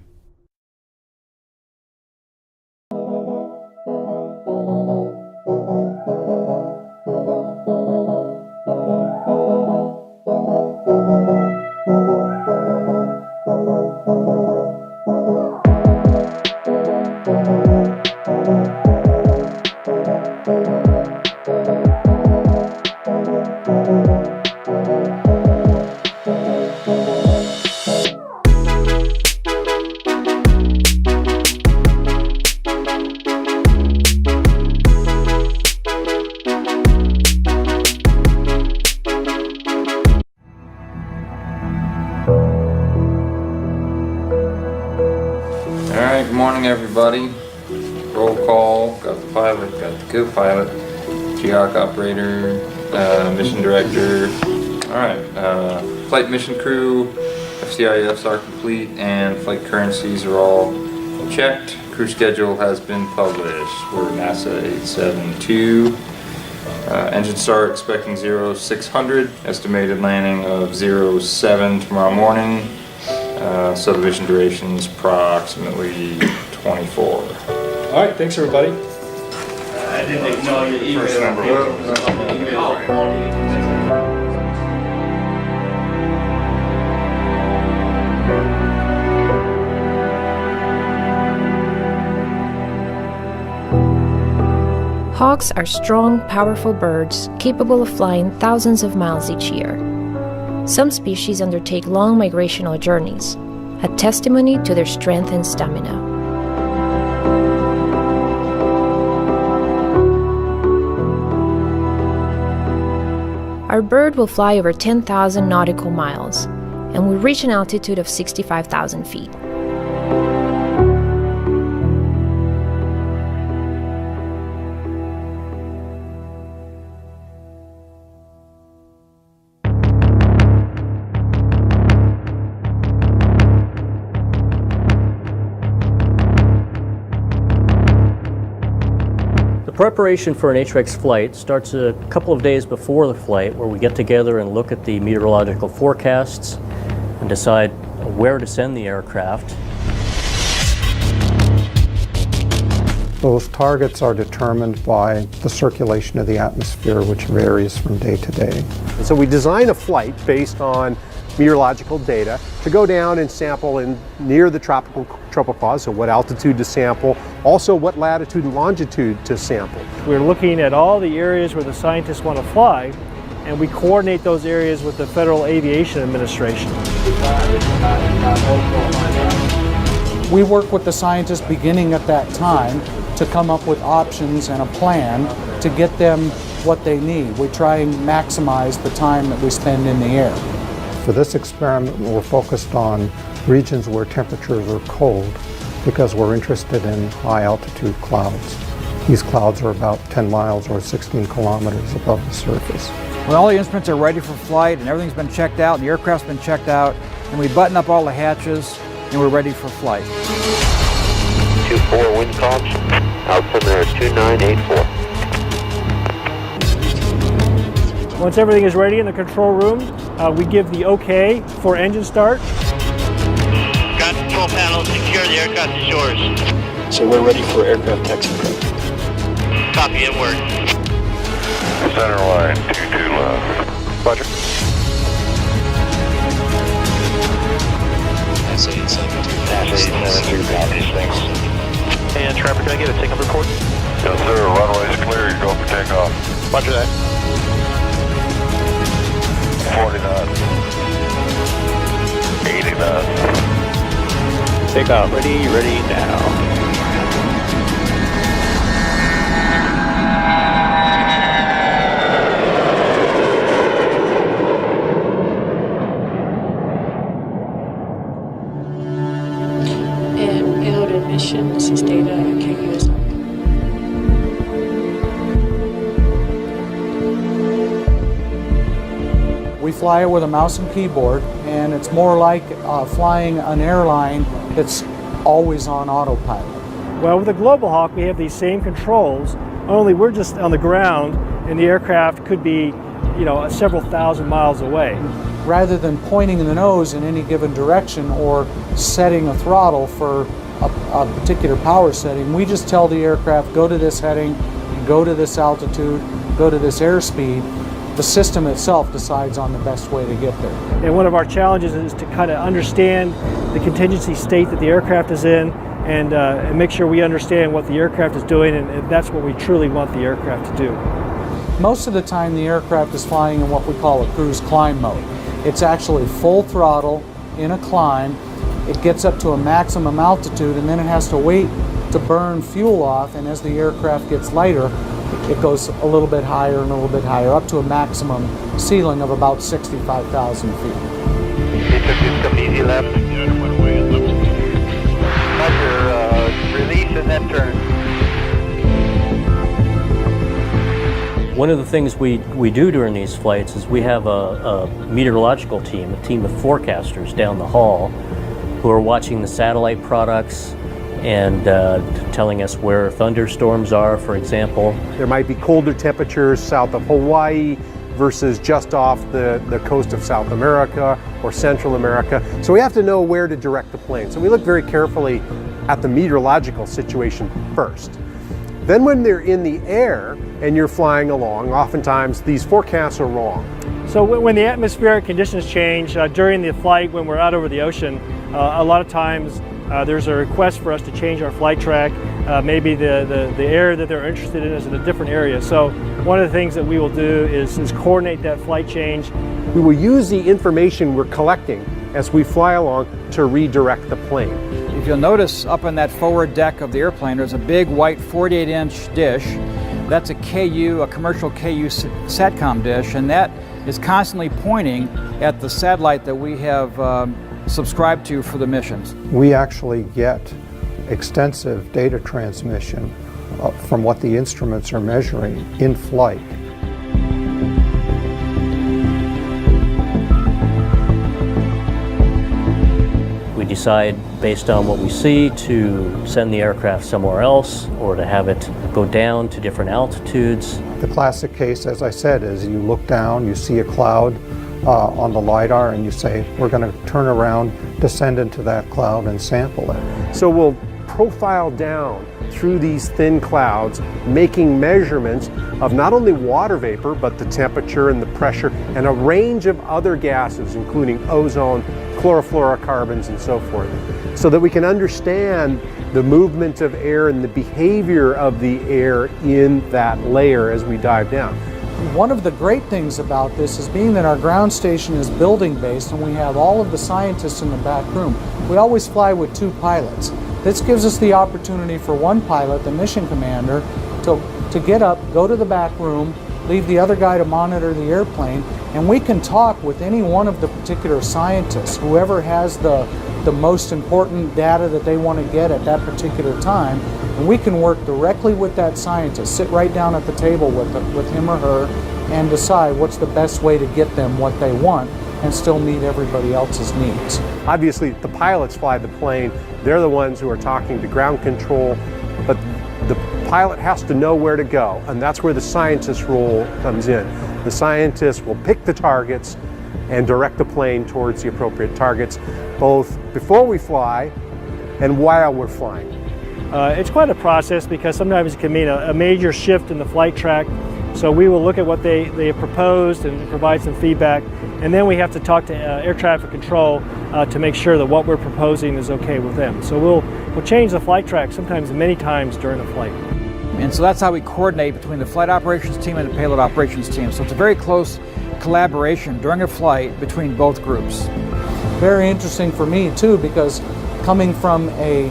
Good morning, everybody. Roll call. Got the pilot, got the co-pilot, GEOC operator, mission director. All right, flight mission crew, FCIFs are complete, and flight currencies are all checked. Crew schedule has been published. We're NASA 872. Engine start expecting 0600. Estimated landing of 07 tomorrow morning. Subdivision duration's approximately 24. All right, thanks everybody. I didn't ignore your email. Hawks are strong, powerful birds capable of flying thousands of miles each year. Some species undertake long migrational journeys, a testimony to their strength and stamina. Our bird will fly over 10,000 nautical miles and will reach an altitude of 65,000 feet. Preparation for an HRX flight starts a couple of days before the flight, where we get together and look at the meteorological forecasts and decide where to send the aircraft. Those targets are determined by the circulation of the atmosphere, which varies from day to day. And so we design a flight based on meteorological data to go down and sample in near the tropical tropopause, so what altitude to sample, also what latitude and longitude to sample. We're looking at all the areas where the scientists want to fly, and we coordinate those areas with the Federal Aviation Administration. We work with the scientists beginning at that time to come up with options and a plan to get them what they need. We try and maximize the time that we spend in the air. For this experiment, we're focused on regions where temperatures are cold because we're interested in high altitude clouds. These clouds are about 10 miles or 16 kilometers above the surface. When all the instruments are ready for flight and everything's been checked out, and the aircraft's been checked out, and we button up all the hatches, and we're ready for flight. 24 wind calms, altimeter 2984. Once everything is ready in the control room, we give the OK for engine start. Got control panel, secure the aircraft to shores. So we're ready for aircraft taxi prep. Copy it, work. Center line, 22 left. Roger. NASA 872, copy, thanks. And Trapper, can I get a takeoff report? Yes, sir. Runway's clear. You go for takeoff. Roger that. 40 knots. 80 knots. Takeoff, ready now. And payload admission, this is data, KUSR. We fly it with a mouse and keyboard, and it's more like flying an airline that's always on autopilot. Well, with the Global Hawk, we have these same controls, only we're just on the ground, and the aircraft could be, several thousand miles away. Rather than pointing the nose in any given direction or setting a throttle for a particular power setting, we just tell the aircraft, go to this heading, go to this altitude, go to this airspeed. The system itself decides on the best way to get there. And one of our challenges is to kind of understand the contingency state that the aircraft is in and make sure we understand what the aircraft is doing, and that's what we truly want the aircraft to do. Most of the time the aircraft is flying in what we call a cruise climb mode. It's actually full throttle in a climb. It gets up to a maximum altitude and then it has to wait to burn fuel off, and as the aircraft gets lighter, it goes a little bit higher and a little bit higher, up to a maximum ceiling of about 65,000 feet. Coming easy left. Roger, release and then turn. One of the things we do during these flights is we have a meteorological team, a team of forecasters down the hall who are watching the satellite products and telling us where thunderstorms are, for example. There might be colder temperatures south of Hawaii versus just off the coast of South America or Central America. So we have to know where to direct the plane. So we look very carefully at the meteorological situation first. Then when they're in the air and you're flying along, oftentimes these forecasts are wrong. So when the atmospheric conditions change during the flight, when we're out over the ocean, a lot of times there's a request for us to change our flight track. Maybe the area that they're interested in is in a different area. So one of the things that we will do is coordinate that flight change. We will use the information we're collecting as we fly along to redirect the plane. If you'll notice up on that forward deck of the airplane, there's a big white 48-inch dish. That's a KU, a commercial KU SATCOM dish, and that is constantly pointing at the satellite that we have subscribed to for the missions. We actually get extensive data transmission from what the instruments are measuring in flight. We decide based on what we see to send the aircraft somewhere else or to have it go down to different altitudes. The classic case, as I said, is you look down, you see a cloud on the LiDAR, and you say, we're going to turn around, descend into that cloud, and sample it. So we'll profile down through these thin clouds, making measurements of not only water vapor, but the temperature and the pressure and a range of other gases, including ozone, chlorofluorocarbons, and so forth, so that we can understand the movement of air and the behavior of the air in that layer as we dive down. One of the great things about this is being that our ground station is building based and we have all of the scientists in the back room. We always fly with two pilots. This gives us the opportunity for one pilot, the mission commander, to get up, go to the back room, leave the other guy to monitor the airplane, and we can talk with any one of the particular scientists, whoever has the most important data that they want to get at that particular time, and we can work directly with that scientist, sit right down at the table with him or her, and decide what's the best way to get them what they want and still meet everybody else's needs. Obviously, the pilots fly the plane. They're the ones who are talking to ground control, but the pilot has to know where to go, and that's where the scientist role comes in. The scientist will pick the targets and direct the plane towards the appropriate targets, both before we fly and while we're flying. It's quite a process because sometimes it can mean a major shift in the flight track. So we will look at what they have proposed and provide some feedback, and then we have to talk to air traffic control to make sure that what we're proposing is okay with them. So we'll change the flight track sometimes many times during a flight. And so that's how we coordinate between the flight operations team and the payload operations team. So it's a very close collaboration during a flight between both groups. Very interesting for me too, because coming from a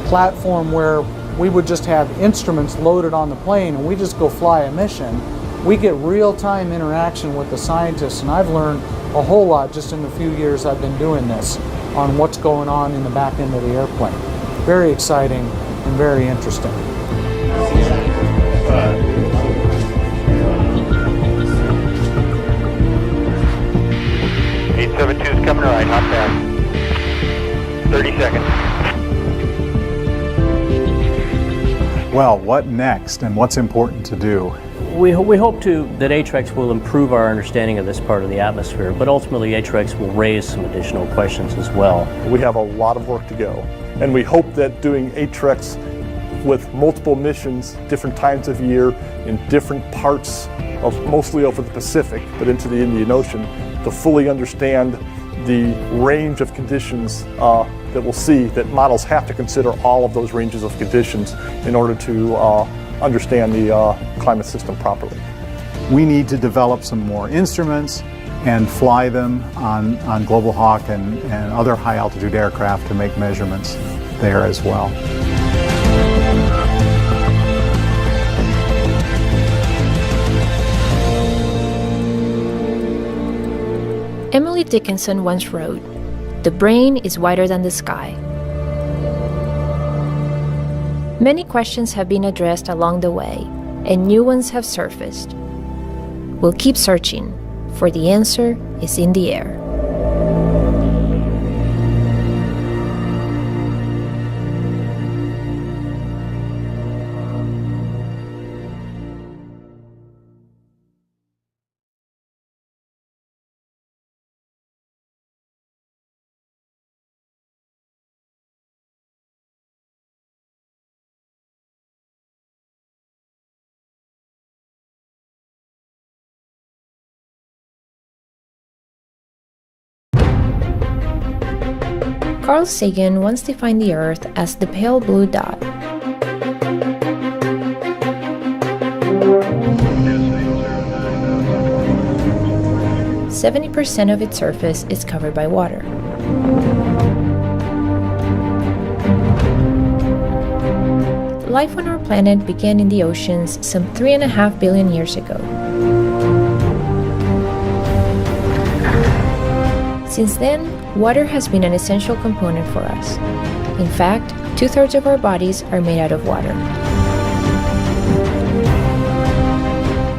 platform where we would just have instruments loaded on the plane and we just go fly a mission, we get real-time interaction with the scientists, and I've learned a whole lot just in the few years I've been doing this on what's going on in the back end of the airplane. Very exciting and very interesting. 872's coming right, not bad. 30 seconds. Well, what next and what's important to do? We hope that ATREX will improve our understanding of this part of the atmosphere, but ultimately ATREX will raise some additional questions as well. We have a lot of work to go, and we hope that doing ATREX with multiple missions, different times of year, in different parts of, mostly over the Pacific, but into the Indian Ocean, to fully understand the range of conditions that we'll see, that models have to consider all of those ranges of conditions in order to understand the climate system properly. We need to develop some more instruments and fly them on Global Hawk and other high altitude aircraft to make measurements there as well. Emily Dickinson once wrote, "The brain is wider than the sky." Many questions have been addressed along the way, and new ones have surfaced. We'll keep searching, for the answer is in the air. Carl Sagan once defined the Earth as the pale blue dot. "70% of its surface is covered by water. Life on our planet began in the oceans some 3.5 billion years ago. Since then, water has been an essential component for us. In fact, 2/3 of our bodies are made out of water.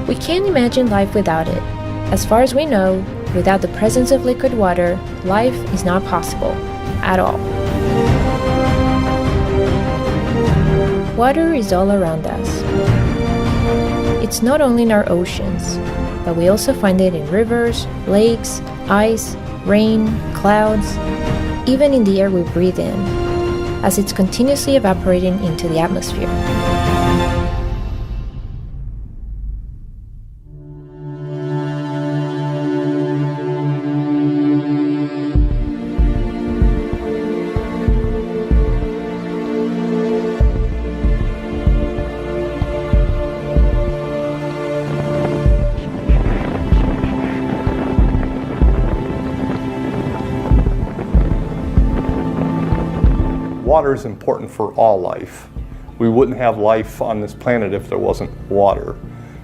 We can't imagine life without it. As far as we know, without the presence of liquid water, life is not possible at all. Water is all around us. It's not only in our oceans, but we also find it in rivers, lakes, ice, rain, clouds, even in the air we breathe in, as it's continuously evaporating into the atmosphere. Water is important for all life. We wouldn't have life on this planet if there wasn't water.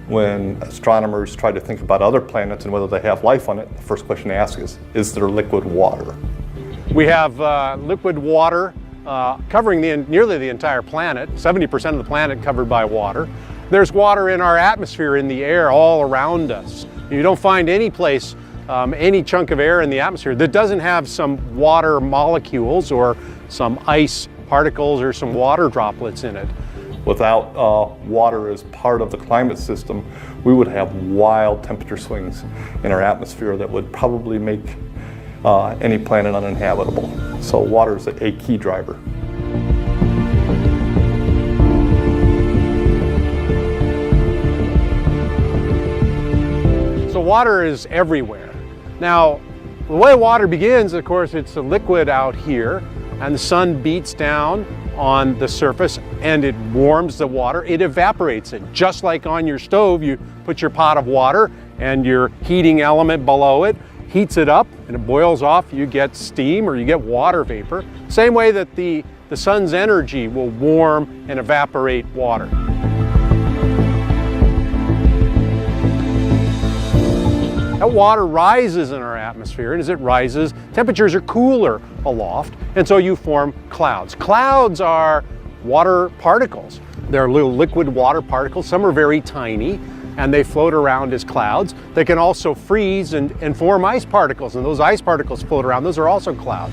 When astronomers try to think about other planets and whether they have life on it, the first question they ask is there liquid water? We have liquid water covering nearly the entire planet, 70% of the planet covered by water. There's water in our atmosphere, in the air, all around us. You don't find any place, any chunk of air in the atmosphere that doesn't have some water molecules or some ice particles or some water droplets in it. Without water as part of the climate system, we would have wild temperature swings in our atmosphere that would probably make any planet uninhabitable. So water is a key driver. So water is everywhere. Now, the way water begins, of course, it's a liquid out here, and the sun beats down on the surface and it warms the water. It evaporates it. Just like on your stove, you put your pot of water and your heating element below it heats it up and it boils off. You get steam or you get water vapor. Same way that the sun's energy will warm and evaporate water. That water rises in our atmosphere, and as it rises, temperatures are cooler aloft, and so you form clouds. Clouds are water particles. They're little liquid water particles. Some are very tiny, and they float around as clouds. They can also freeze and form ice particles, and those ice particles float around. Those are also clouds.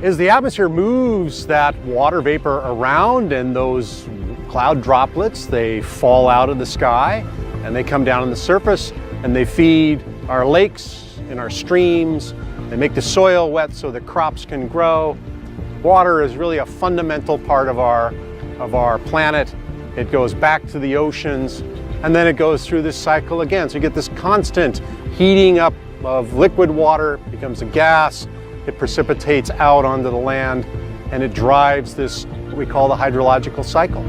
As the atmosphere moves that water vapor around and those cloud droplets, they fall out of the sky and they come down on the surface and they feed our lakes and our streams. They make the soil wet so that crops can grow. Water is really a fundamental part of our planet. It goes back to the oceans and then it goes through this cycle again. So you get this constant heating up of liquid water, becomes a gas. It precipitates out onto the land and it drives this, what we call the hydrological cycle.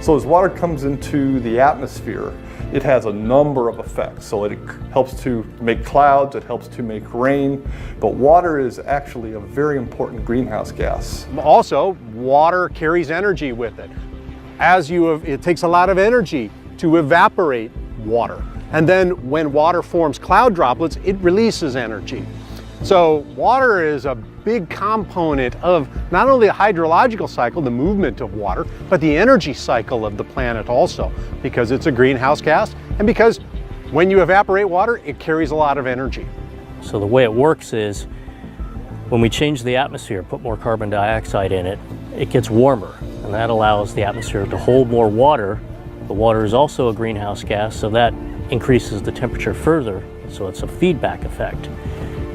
So as water comes into the atmosphere, it has a number of effects. So it helps to make clouds, it helps to make rain, but water is actually a very important greenhouse gas. Also, water carries energy with it. It takes a lot of energy to evaporate water. And then when water forms cloud droplets, it releases energy. So water is a big component of not only the hydrological cycle, the movement of water, but the energy cycle of the planet also, because it's a greenhouse gas and because when you evaporate water, it carries a lot of energy. So the way it works is when we change the atmosphere, put more carbon dioxide in it, it gets warmer, and that allows the atmosphere to hold more water The water is also a greenhouse gas, so that increases the temperature further, so it's a feedback effect.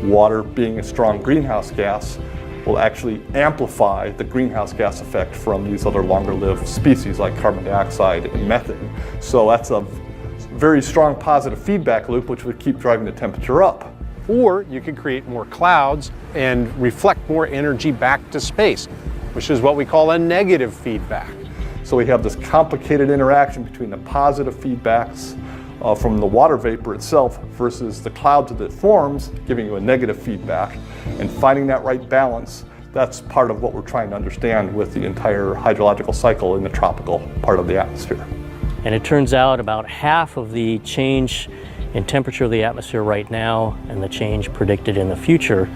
Water, being a strong greenhouse gas, will actually amplify the greenhouse gas effect from these other longer-lived species like carbon dioxide and methane. So that's a very strong positive feedback loop which would keep driving the temperature up. Or you could create more clouds and reflect more energy back to space, which is what we call a negative feedback. So we have this complicated interaction between the positive feedbacks from the water vapor itself versus the clouds that it forms, giving you a negative feedback. And finding that right balance, that's part of what we're trying to understand with the entire hydrological cycle in the tropical part of the atmosphere. And it turns out about half of the change in temperature of the atmosphere right now and the change predicted in the future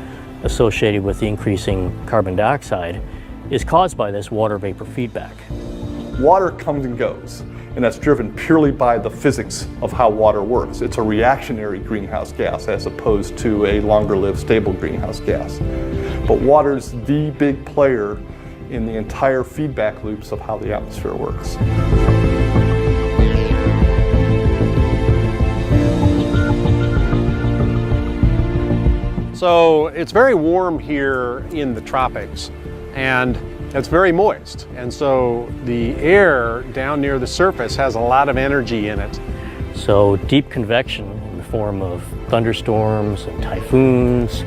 associated with the increasing carbon dioxide is caused by this water vapor feedback. Water comes and goes, and that's driven purely by the physics of how water works. It's a reactionary greenhouse gas as opposed to a longer-lived stable greenhouse gas. But water's the big player in the entire feedback loops of how the atmosphere works. So it's very warm here in the tropics, and it's very moist. And so the air down near the surface has a lot of energy in it. So deep convection in the form of thunderstorms and typhoons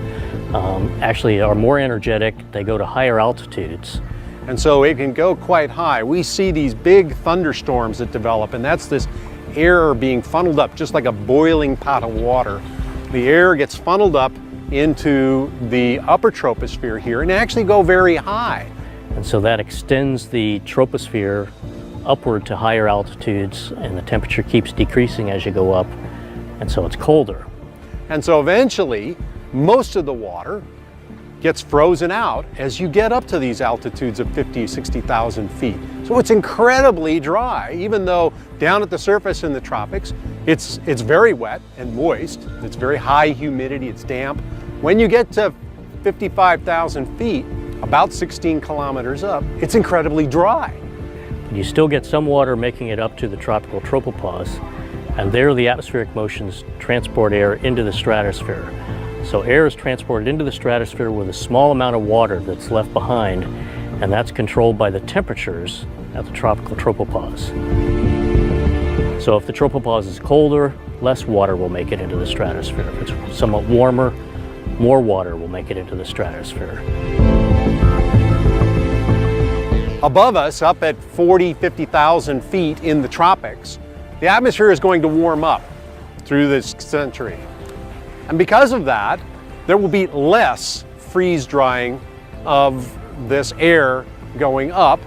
actually are more energetic. They go to higher altitudes. And so it can go quite high. We see these big thunderstorms that develop, and that's this air being funneled up, just like a boiling pot of water. The air gets funneled up into the upper troposphere here and actually go very high. And so that extends the troposphere upward to higher altitudes, and the temperature keeps decreasing as you go up, and so it's colder. And so eventually, most of the water gets frozen out as you get up to these altitudes of 50, 60,000 feet. So it's incredibly dry, even though down at the surface in the tropics, it's very wet and moist. It's very high humidity, it's damp. When you get to 55,000 feet, about 16 kilometers up, it's incredibly dry. You still get some water making it up to the tropical tropopause, and there the atmospheric motions transport air into the stratosphere. So air is transported into the stratosphere with a small amount of water that's left behind, and that's controlled by the temperatures at the tropical tropopause. So if the tropopause is colder, less water will make it into the stratosphere. If it's somewhat warmer, more water will make it into the stratosphere. Above us, up at 40, 50,000 feet in the tropics, the atmosphere is going to warm up through this century. And because of that, there will be less freeze drying of this air going up.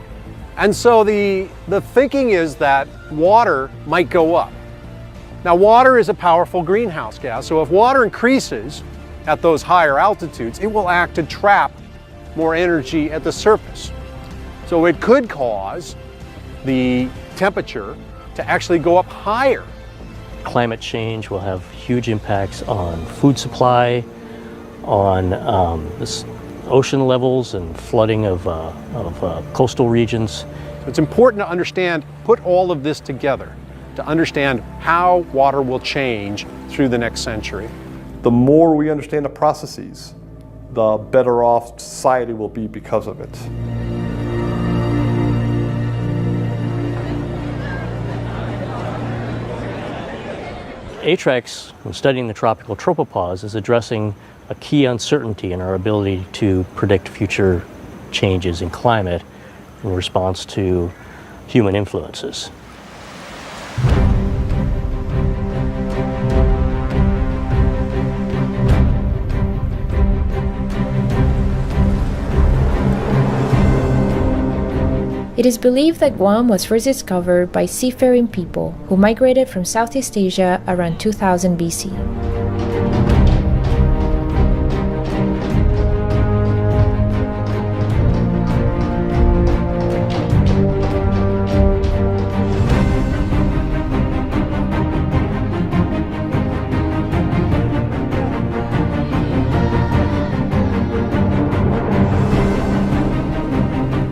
And so the thinking is that water might go up. Now, water is a powerful greenhouse gas, so if water increases at those higher altitudes, it will act to trap more energy at the surface. So it could cause the temperature to actually go up higher. Climate change will have huge impacts on food supply, on ocean levels and flooding of coastal regions. It's important to understand, put all of this together, to understand how water will change through the next century. The more we understand the processes, the better off society will be because of it. ATREX, when studying the tropical tropopause, is addressing a key uncertainty in our ability to predict future changes in climate in response to human influences. It is believed that Guam was first discovered by seafaring people who migrated from Southeast Asia around 2000 BC.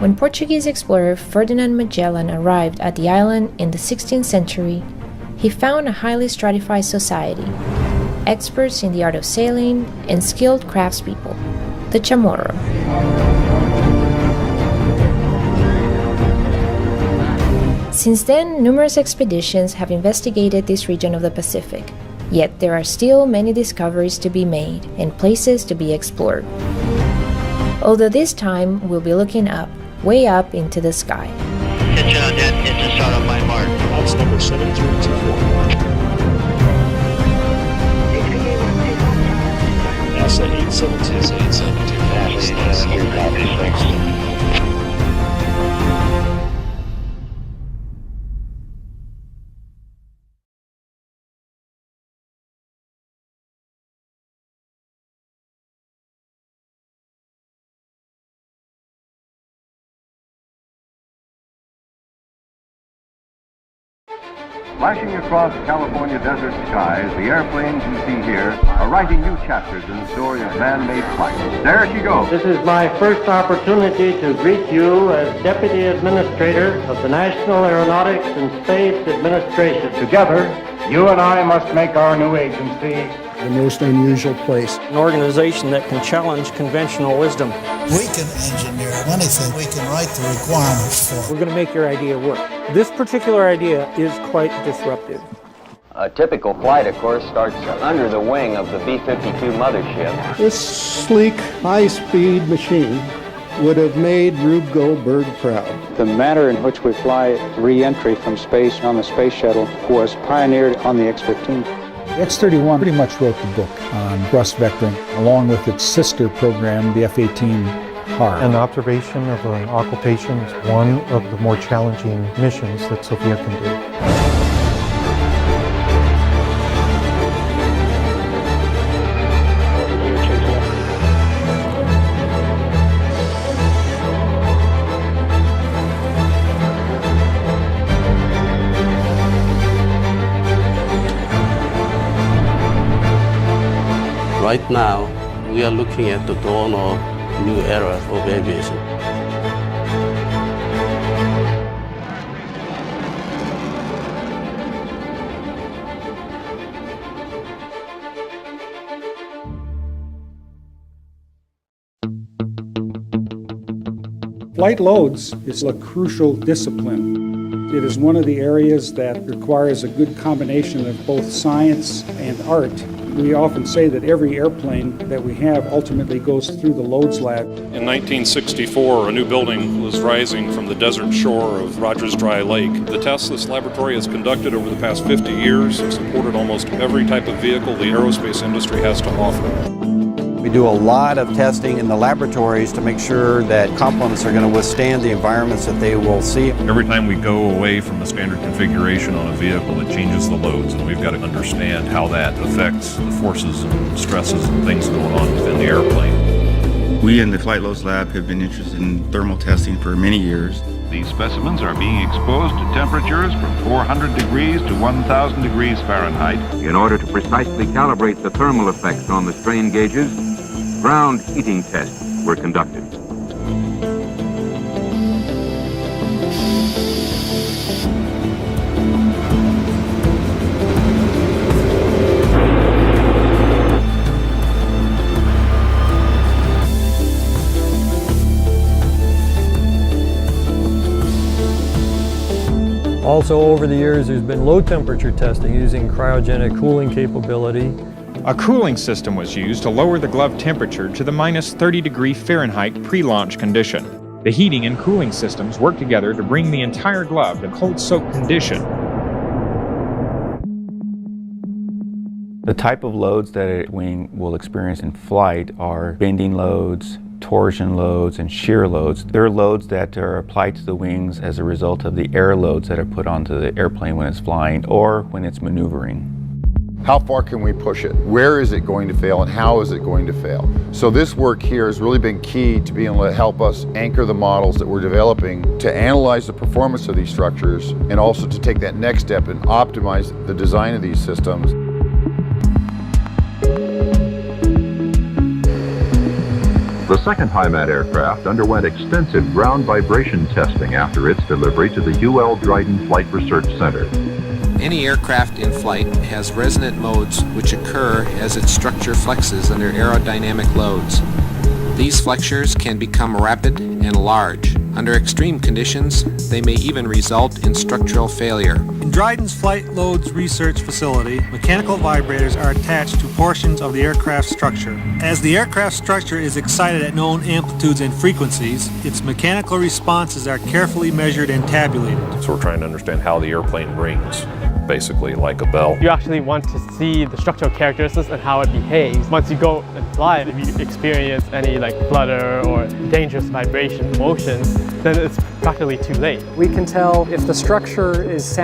When Portuguese explorer Ferdinand Magellan arrived at the island in the 16th century, he found a highly stratified society, experts in the art of sailing and skilled craftspeople, the Chamorro. Since then, numerous expeditions have investigated this region of the Pacific, yet there are still many discoveries to be made and places to be explored. Although this time we'll be looking up, way up into the sky. Attention on that, engine start on my mark. That's number 7324. NASA 872. NASA 872. Flashing across California desert skies, the airplanes you see here are writing new chapters in the story of man-made flight. There she goes. This is my first opportunity to greet you as Deputy Administrator of the National Aeronautics and Space Administration. Together, you and I must make our new agency the most unusual place. An organization that can challenge conventional wisdom. We can engineer anything we can write the requirements for. We're going to make your idea work. This particular idea is quite disruptive. A typical flight, of course, starts under the wing of the B-52 mothership. This sleek, high-speed machine would have made Rube Goldberg proud. The manner in which we fly re-entry from space on the space shuttle was pioneered on the X-15. The X-31 pretty much wrote the book on thrust vectoring, along with its sister program, the F-18 HAR. An observation of an occultation is one of the more challenging missions that Sophia can do. Right now, we are looking at the dawn of a new era of aviation. Flight loads is a crucial discipline. It is one of the areas that requires a good combination of both science and art. We often say that every airplane that we have ultimately goes through the loads lab. In 1964, a new building was rising from the desert shore of Rogers Dry Lake. The tests this laboratory has conducted over the past 50 years have supported almost every type of vehicle the aerospace industry has to offer. We do a lot of testing in the laboratories to make sure that components are going to withstand the environments that they will see. Every time we go away from the standard configuration on a vehicle, it changes the loads, and we've got to understand how that affects the forces and stresses and things going on within the airplane. We in the Flight Loads Lab have been interested in thermal testing for many years. These specimens are being exposed to temperatures from 400 degrees to 1,000 degrees Fahrenheit. In order to precisely calibrate the thermal effects on the strain gauges, ground heating tests were conducted. Also, over the years, there's been low temperature testing using cryogenic cooling capability. A cooling system was used to lower the glove temperature to the minus 30-degree Fahrenheit pre-launch condition. The heating and cooling systems work together to bring the entire glove to cold-soaked condition. The type of loads that a wing will experience in flight are bending loads, torsion loads, and shear loads. They're loads that are applied to the wings as a result of the air loads that are put onto the airplane when it's flying or when it's maneuvering. How far can we push it? Where is it going to fail and how is it going to fail? So this work here has really been key to being able to help us anchor the models that we're developing to analyze the performance of these structures and also to take that next step and optimize the design of these systems. The second HIMAT aircraft underwent extensive ground vibration testing after its delivery to the UL Dryden Flight Research Center. Any aircraft in flight has resonant modes which occur as its structure flexes under aerodynamic loads. These flexures can become rapid and large. Under extreme conditions, they may even result in structural failure. In Dryden's Flight Loads Research Facility, mechanical vibrators are attached to portions of the aircraft structure. As the aircraft structure is excited at known amplitudes and frequencies, its mechanical responses are carefully measured and tabulated. So we're trying to understand how the airplane rings, basically like a bell. You actually want to see the structural characteristics and how it behaves. Once you go and fly it, if you experience any like flutter or dangerous vibration motions, then it's practically too late. We can tell if the structure is sound